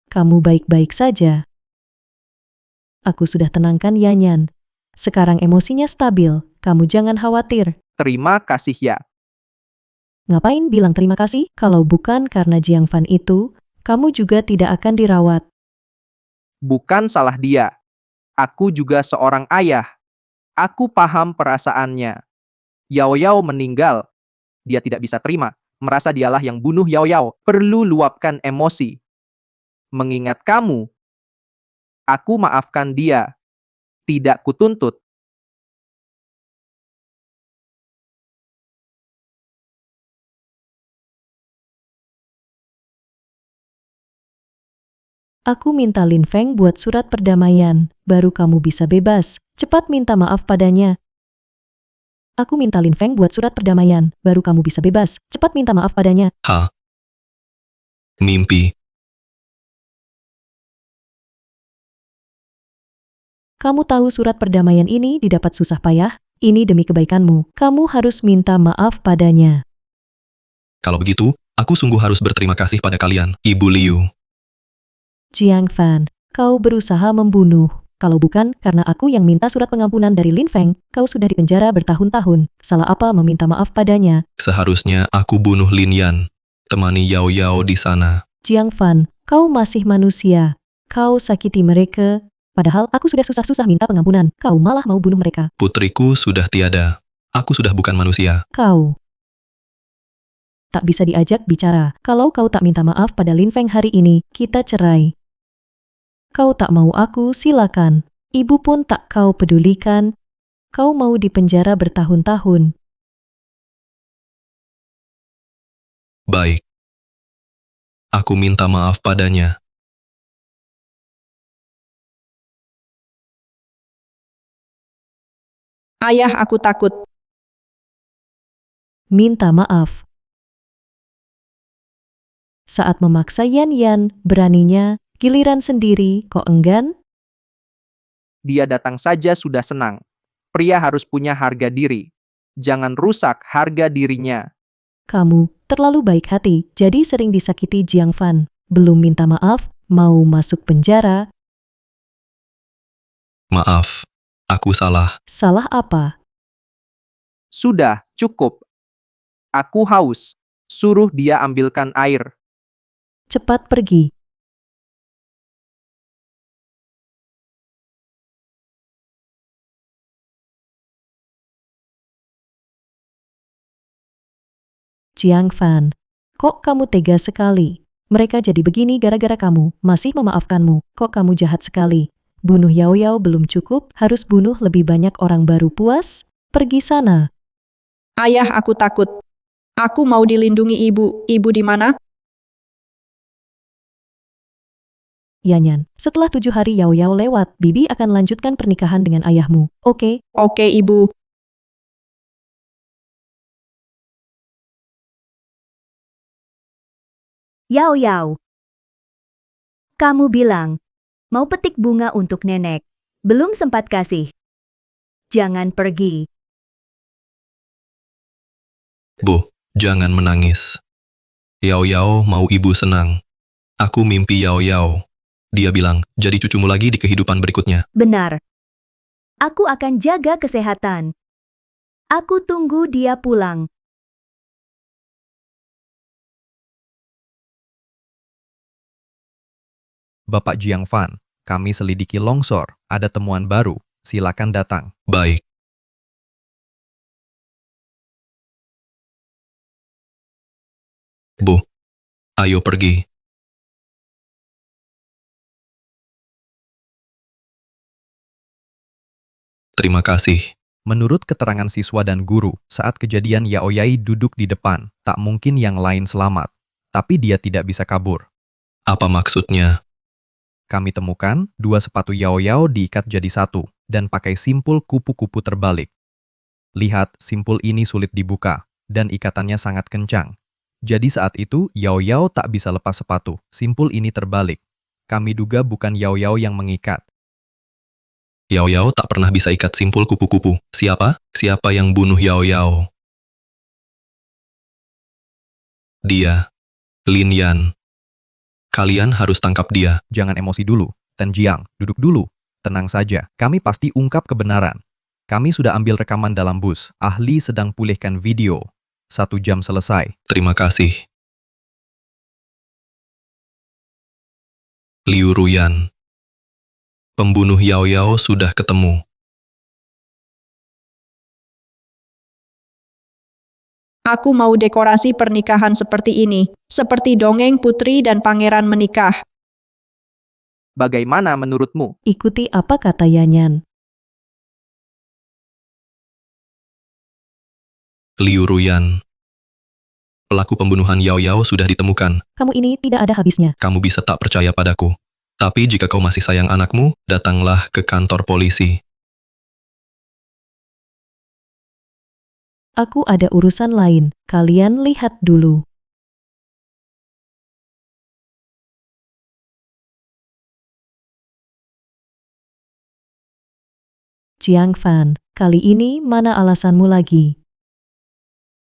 Speaker 4: Kamu baik-baik saja. Aku sudah tenangkan Yanyan. Sekarang emosinya stabil. Kamu jangan khawatir.
Speaker 5: Terima kasih ya.
Speaker 4: Ngapain bilang terima kasih? Kalau bukan karena Jiang Fan itu, kamu juga tidak akan dirawat.
Speaker 5: Bukan salah dia. Aku juga seorang ayah. Aku paham perasaannya. Yao Yao meninggal. Dia tidak bisa terima. Merasa dialah yang bunuh Yao Yao. Perlu luapkan emosi. Mengingat kamu, aku maafkan dia. Tidak kutuntut.
Speaker 4: Aku minta Lin Feng buat surat perdamaian, baru kamu bisa bebas. Cepat minta maaf padanya. Aku minta Lin Feng buat surat perdamaian, baru kamu bisa bebas. Cepat minta maaf padanya.
Speaker 1: Hah? Mimpi.
Speaker 4: Kamu tahu surat perdamaian ini didapat susah payah? Ini demi kebaikanmu. Kamu harus minta maaf padanya.
Speaker 1: Kalau begitu, aku sungguh harus berterima kasih pada kalian, Ibu Liu.
Speaker 4: Jiang Fan, kau berusaha membunuh. Kalau bukan karena aku yang minta surat pengampunan dari Lin Feng, kau sudah dipenjara bertahun-tahun. Salah apa meminta maaf padanya?
Speaker 1: Seharusnya aku bunuh Lin Yan. Temani Yao Yao di sana.
Speaker 4: Jiang Fan, kau masih manusia. Kau sakiti mereka. Padahal aku sudah susah-susah minta pengampunan. Kau malah mau bunuh mereka.
Speaker 1: Putriku sudah tiada. Aku sudah bukan manusia.
Speaker 4: Kau tak bisa diajak bicara. Kalau kau tak minta maaf pada Lin Feng hari ini, kita cerai. Kau tak mau aku, silakan. Ibu pun tak kau pedulikan. Kau mau dipenjara bertahun-tahun.
Speaker 1: Baik. Aku minta maaf padanya.
Speaker 10: Ayah, aku takut.
Speaker 4: Minta maaf. Saat memaksa Yan Yan, beraninya, giliran sendiri, kok enggan?
Speaker 5: Dia datang saja sudah senang. Pria harus punya harga diri. Jangan rusak harga dirinya.
Speaker 4: Kamu terlalu baik hati, jadi sering disakiti Jiang Fan. Belum minta maaf, mau masuk penjara.
Speaker 1: Maaf. Aku salah.
Speaker 4: Salah apa?
Speaker 5: Sudah, cukup. Aku haus. Suruh dia ambilkan air.
Speaker 4: Cepat pergi. Jiang Fan, kok kamu tega sekali? Mereka jadi begini gara-gara kamu, masih memaafkanmu. Kok kamu jahat sekali? Bunuh Yao Yao belum cukup, harus bunuh lebih banyak orang baru puas? Pergi sana.
Speaker 10: Ayah, aku takut. Aku mau dilindungi ibu. Ibu di mana?
Speaker 4: Yanyan, setelah 7 hari Yao Yao lewat, Bibi akan lanjutkan pernikahan dengan ayahmu. Oke?
Speaker 10: Oke, ibu.
Speaker 7: Yao Yao. Kamu bilang, mau petik bunga untuk nenek. Belum sempat kasih. Jangan pergi.
Speaker 1: Bu, jangan menangis. Yao Yao mau ibu senang. Aku mimpi Yao Yao. Dia bilang, jadi cucumu lagi di kehidupan berikutnya.
Speaker 7: Benar. Aku akan jaga kesehatan. Aku tunggu dia pulang.
Speaker 6: Bapak Jiang Fan, kami selidiki longsor. Ada temuan baru. Silakan datang.
Speaker 1: Baik. Bu, ayo pergi. Terima kasih.
Speaker 6: Menurut keterangan siswa dan guru, saat kejadian Yao Yai duduk di depan, tak mungkin yang lain selamat. Tapi dia tidak bisa kabur.
Speaker 1: Apa maksudnya?
Speaker 6: Kami temukan 2 sepatu Yao Yao diikat jadi satu dan pakai simpul kupu-kupu terbalik. Lihat, simpul ini sulit dibuka.
Speaker 1: dan ikatannya sangat kencang. Jadi saat itu, Yao Yao tak bisa lepas sepatu. Simpul ini terbalik. Kami duga bukan Yao Yao yang mengikat. Yao Yao tak pernah bisa ikat simpul kupu-kupu. Siapa? Siapa yang bunuh Yao Yao? Dia. Lin Yan. Kalian harus tangkap dia. Jangan emosi dulu. Tan Jiang, duduk dulu. Tenang saja. Kami pasti ungkap kebenaran. Kami sudah ambil rekaman dalam bus. Ahli sedang pulihkan video. 1 jam selesai. Terima kasih. Liu Ruyan. Pembunuh Yao Yao sudah ketemu.
Speaker 10: Aku mau dekorasi pernikahan seperti ini, seperti dongeng putri dan pangeran menikah.
Speaker 5: Bagaimana menurutmu?
Speaker 4: Ikuti apa kata Yanyan.
Speaker 1: Liu Ruyan. Pelaku pembunuhan Yao Yao sudah ditemukan.
Speaker 4: Kamu ini tidak ada habisnya.
Speaker 1: Kamu bisa tak percaya padaku. Tapi jika kau masih sayang anakmu, datanglah ke kantor polisi.
Speaker 4: Aku ada urusan lain. Kalian lihat dulu. Jiang Fan, kali ini mana alasanmu lagi?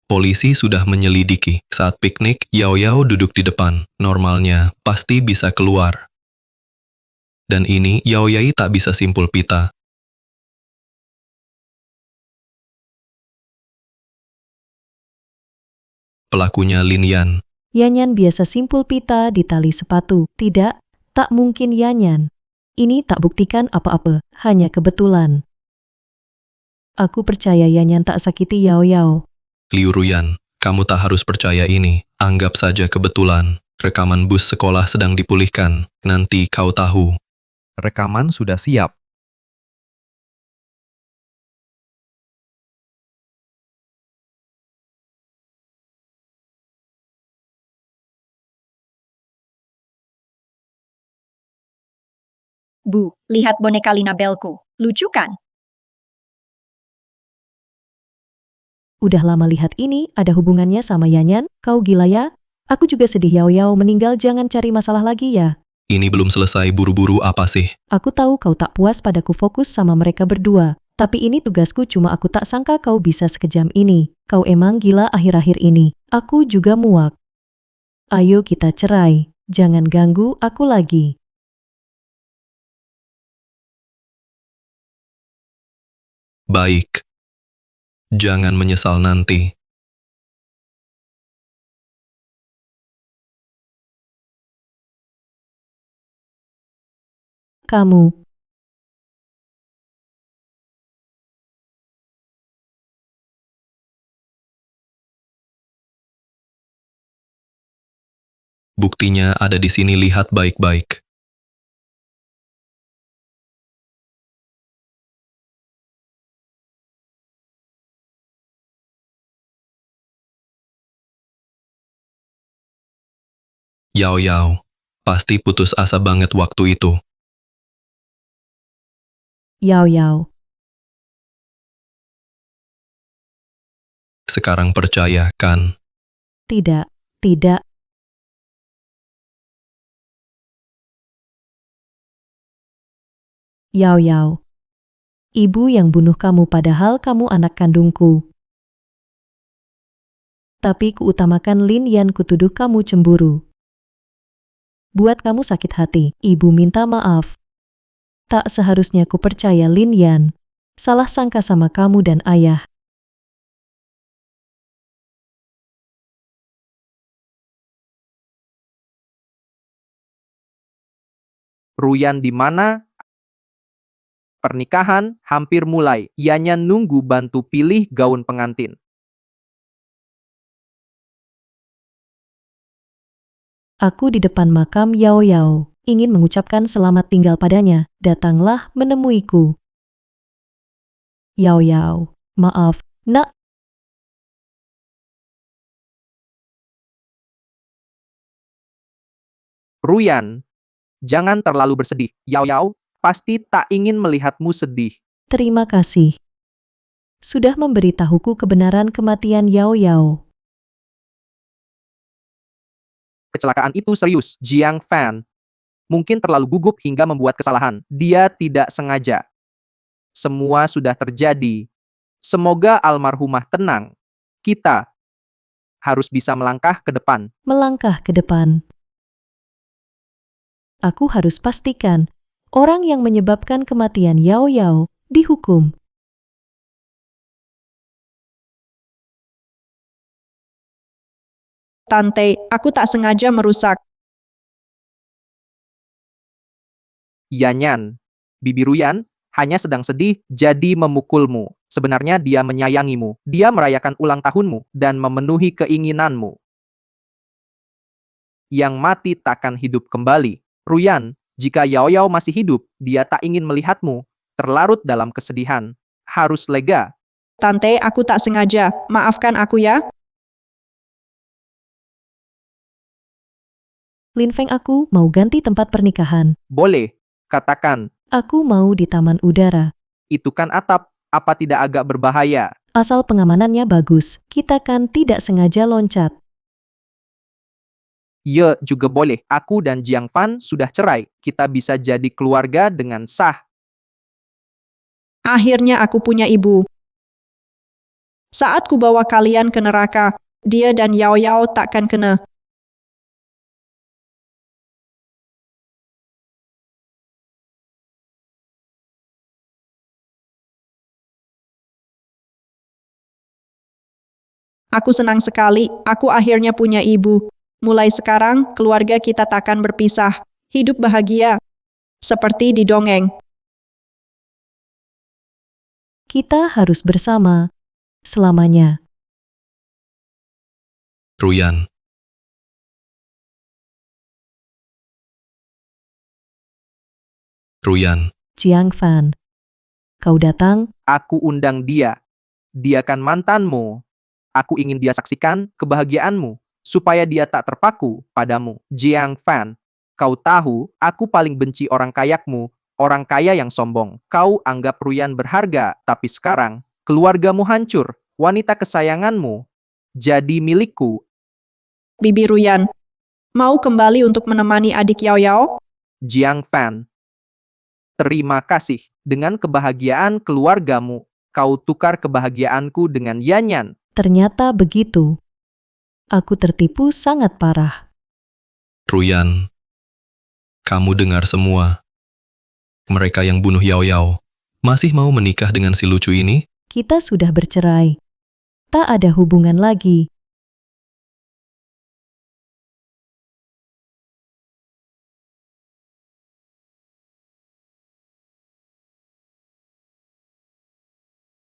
Speaker 1: Polisi sudah menyelidiki. Saat piknik, Yao Yao duduk di depan. Normalnya, pasti bisa keluar. Dan ini, Yao Yai tak bisa simpul pita. Pelakunya Lin Yan.
Speaker 4: Yanyan biasa simpul pita di tali sepatu. Tidak, tak mungkin Yanyan. Ini tak buktikan apa-apa, hanya kebetulan. Aku percaya Yanyan tak sakiti Yao Yao.
Speaker 1: Liu Ruyan, kamu tak harus percaya ini. Anggap saja kebetulan. Rekaman bus sekolah sedang dipulihkan. Nanti kau tahu. Rekaman sudah siap.
Speaker 3: Bu, lihat boneka Linabelku. Lucu kan?
Speaker 4: Udah lama lihat ini, ada hubungannya sama Yanyan? Kau gila ya? Aku juga sedih Yao Yao meninggal, jangan cari masalah lagi ya.
Speaker 1: Ini belum selesai, buru-buru apa sih?
Speaker 4: Aku tahu kau tak puas padaku, fokus sama mereka berdua. Tapi ini tugasku, cuma aku tak sangka kau bisa sekejam ini. Kau emang gila akhir-akhir ini. Aku juga muak. Ayo kita cerai. Jangan ganggu aku lagi.
Speaker 1: Baik. Jangan menyesal nanti.
Speaker 4: Kamu.
Speaker 1: Buktinya ada di sini, lihat baik-baik. Yao Yao, pasti putus asa banget waktu itu.
Speaker 4: Yao Yao.
Speaker 1: Sekarang percaya, kan?
Speaker 4: Tidak, tidak. Yao Yao. Ibu yang bunuh kamu padahal kamu anak kandungku. Tapi kuutamakan Lin Yan, kutuduh kamu cemburu. Buat kamu sakit hati, ibu minta maaf. Tak seharusnya ku percaya Lin Yan. Salah sangka sama kamu dan ayah.
Speaker 5: Ruyan di mana? Pernikahan hampir mulai. Yanyan nunggu bantu pilih gaun pengantin.
Speaker 4: Aku di depan makam Yao Yao, ingin mengucapkan selamat tinggal padanya. Datanglah menemuiku. Yao Yao, maaf, nak.
Speaker 5: Ruyan, jangan terlalu bersedih. Yao Yao pasti tak ingin melihatmu sedih.
Speaker 4: Terima kasih. sudah memberitahuku kebenaran kematian Yao Yao.
Speaker 5: Kecelakaan itu serius, Jiang Fan. Mungkin terlalu gugup hingga membuat kesalahan. Dia tidak sengaja. Semua sudah terjadi. Semoga almarhumah tenang. Kita harus bisa melangkah ke depan.
Speaker 4: Melangkah ke depan. Aku harus pastikan orang yang menyebabkan kematian Yao Yao dihukum.
Speaker 10: Tante, aku tak sengaja merusak.
Speaker 5: Yanyan, Bibi Ruyan, hanya sedang sedih jadi memukulmu. Sebenarnya dia menyayangimu. Dia merayakan ulang tahunmu dan memenuhi keinginanmu. Yang mati takkan hidup kembali. Ruyan, jika Yao Yao masih hidup, dia tak ingin melihatmu terlarut dalam kesedihan. Harus lega.
Speaker 10: Tante, aku tak sengaja. Maafkan aku ya.
Speaker 4: Lin Feng, aku mau ganti tempat pernikahan.
Speaker 5: Boleh, katakan.
Speaker 4: Aku mau di taman udara.
Speaker 5: Itu kan atap, apa tidak agak berbahaya?
Speaker 4: Asal pengamanannya bagus, kita kan tidak sengaja loncat.
Speaker 5: Ya, juga boleh. Aku dan Jiang Fan sudah cerai. Kita bisa jadi keluarga dengan sah.
Speaker 10: Akhirnya aku punya ibu. Saat ku bawa kalian ke neraka, dia dan Yao Yao takkan kena. Aku senang sekali, aku akhirnya punya ibu. Mulai sekarang, keluarga kita takkan berpisah. Hidup bahagia. Seperti di dongeng.
Speaker 4: Kita harus bersama selamanya.
Speaker 1: Ruyan, Ruyan,
Speaker 4: Jiang Fan, kau datang?
Speaker 5: Aku undang dia. Dia kan mantanmu. Aku ingin dia saksikan kebahagiaanmu, supaya dia tak terpaku padamu. Jiang Fan, kau tahu, aku paling benci orang kayakmu, orang kaya yang sombong. Kau anggap Ruyan berharga, tapi sekarang, keluargamu hancur, wanita kesayanganmu jadi milikku.
Speaker 10: Bibi Ruyan, mau kembali untuk menemani adik Yao Yao?
Speaker 5: Jiang Fan, terima kasih. Dengan kebahagiaan keluargamu, kau tukar kebahagiaanku dengan Yanyan.
Speaker 4: Ternyata begitu. Aku tertipu sangat parah.
Speaker 1: Ruyan, kamu dengar semua. Mereka yang bunuh Yao Yao masih mau menikah dengan si lucu ini?
Speaker 4: Kita sudah bercerai. Tak ada hubungan lagi.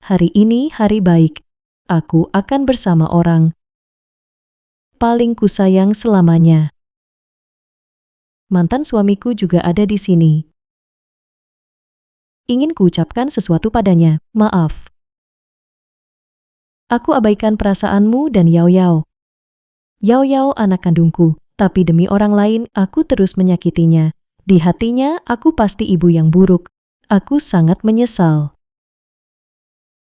Speaker 4: Hari ini hari baik. Aku akan bersama orang paling kusayang selamanya. Mantan suamiku juga ada di sini. Ingin kuucapkan sesuatu padanya. Maaf. Aku abaikan perasaanmu dan Yao Yao. Yao Yao anak kandungku, tapi demi orang lain aku terus menyakitinya. Di hatinya aku pasti ibu yang buruk. Aku sangat menyesal.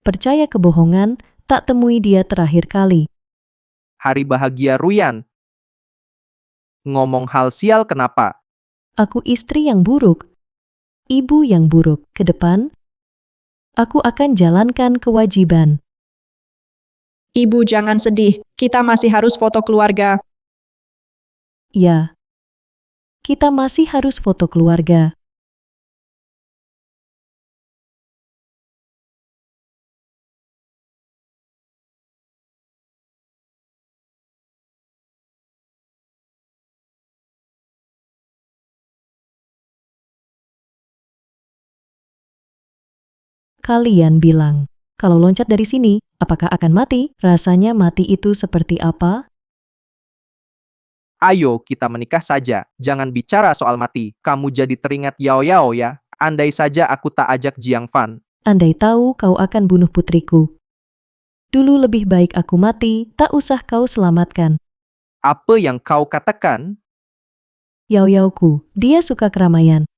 Speaker 4: Percaya kebohongan, tak temui dia terakhir kali.
Speaker 5: Hari bahagia Ruyan. Ngomong hal sial kenapa?
Speaker 4: Aku istri yang buruk. Ibu yang buruk. Ke depan, aku akan jalankan kewajiban.
Speaker 10: Ibu jangan sedih, kita masih harus foto keluarga.
Speaker 4: Ya. Kita masih harus foto keluarga. Kalian bilang, kalau loncat dari sini, apakah akan mati? Rasanya mati itu seperti apa?
Speaker 5: Ayo kita menikah saja. Jangan bicara soal mati. Kamu jadi teringat Yao Yao ya. Andai saja aku tak ajak Jiang Fan.
Speaker 4: Andai tahu kau akan bunuh putriku. Dulu lebih baik aku mati, tak usah kau selamatkan.
Speaker 5: Apa yang kau katakan?
Speaker 4: Yao Yaoku, dia suka keramaian.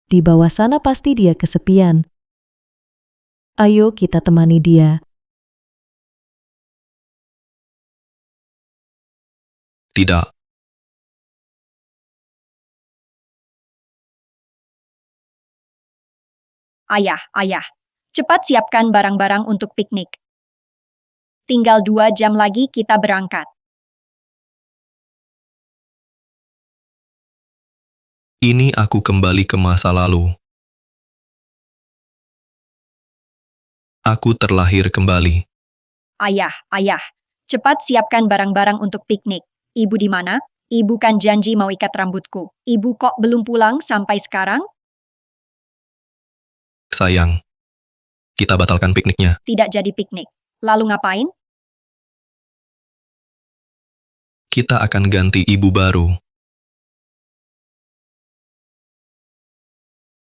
Speaker 4: Di bawah sana pasti dia kesepian. Ayo kita temani dia.
Speaker 1: Tidak.
Speaker 3: Ayah, cepat siapkan barang-barang untuk piknik. Tinggal 2 jam lagi kita berangkat.
Speaker 1: Ini aku kembali ke masa lalu. Aku terlahir kembali.
Speaker 3: Ayah, cepat siapkan barang-barang untuk piknik. Ibu di mana? Ibu kan janji mau ikat rambutku. Ibu kok belum pulang sampai sekarang?
Speaker 1: Sayang, kita batalkan pikniknya.
Speaker 3: Tidak jadi piknik. Lalu ngapain?
Speaker 1: Kita akan ganti ibu baru.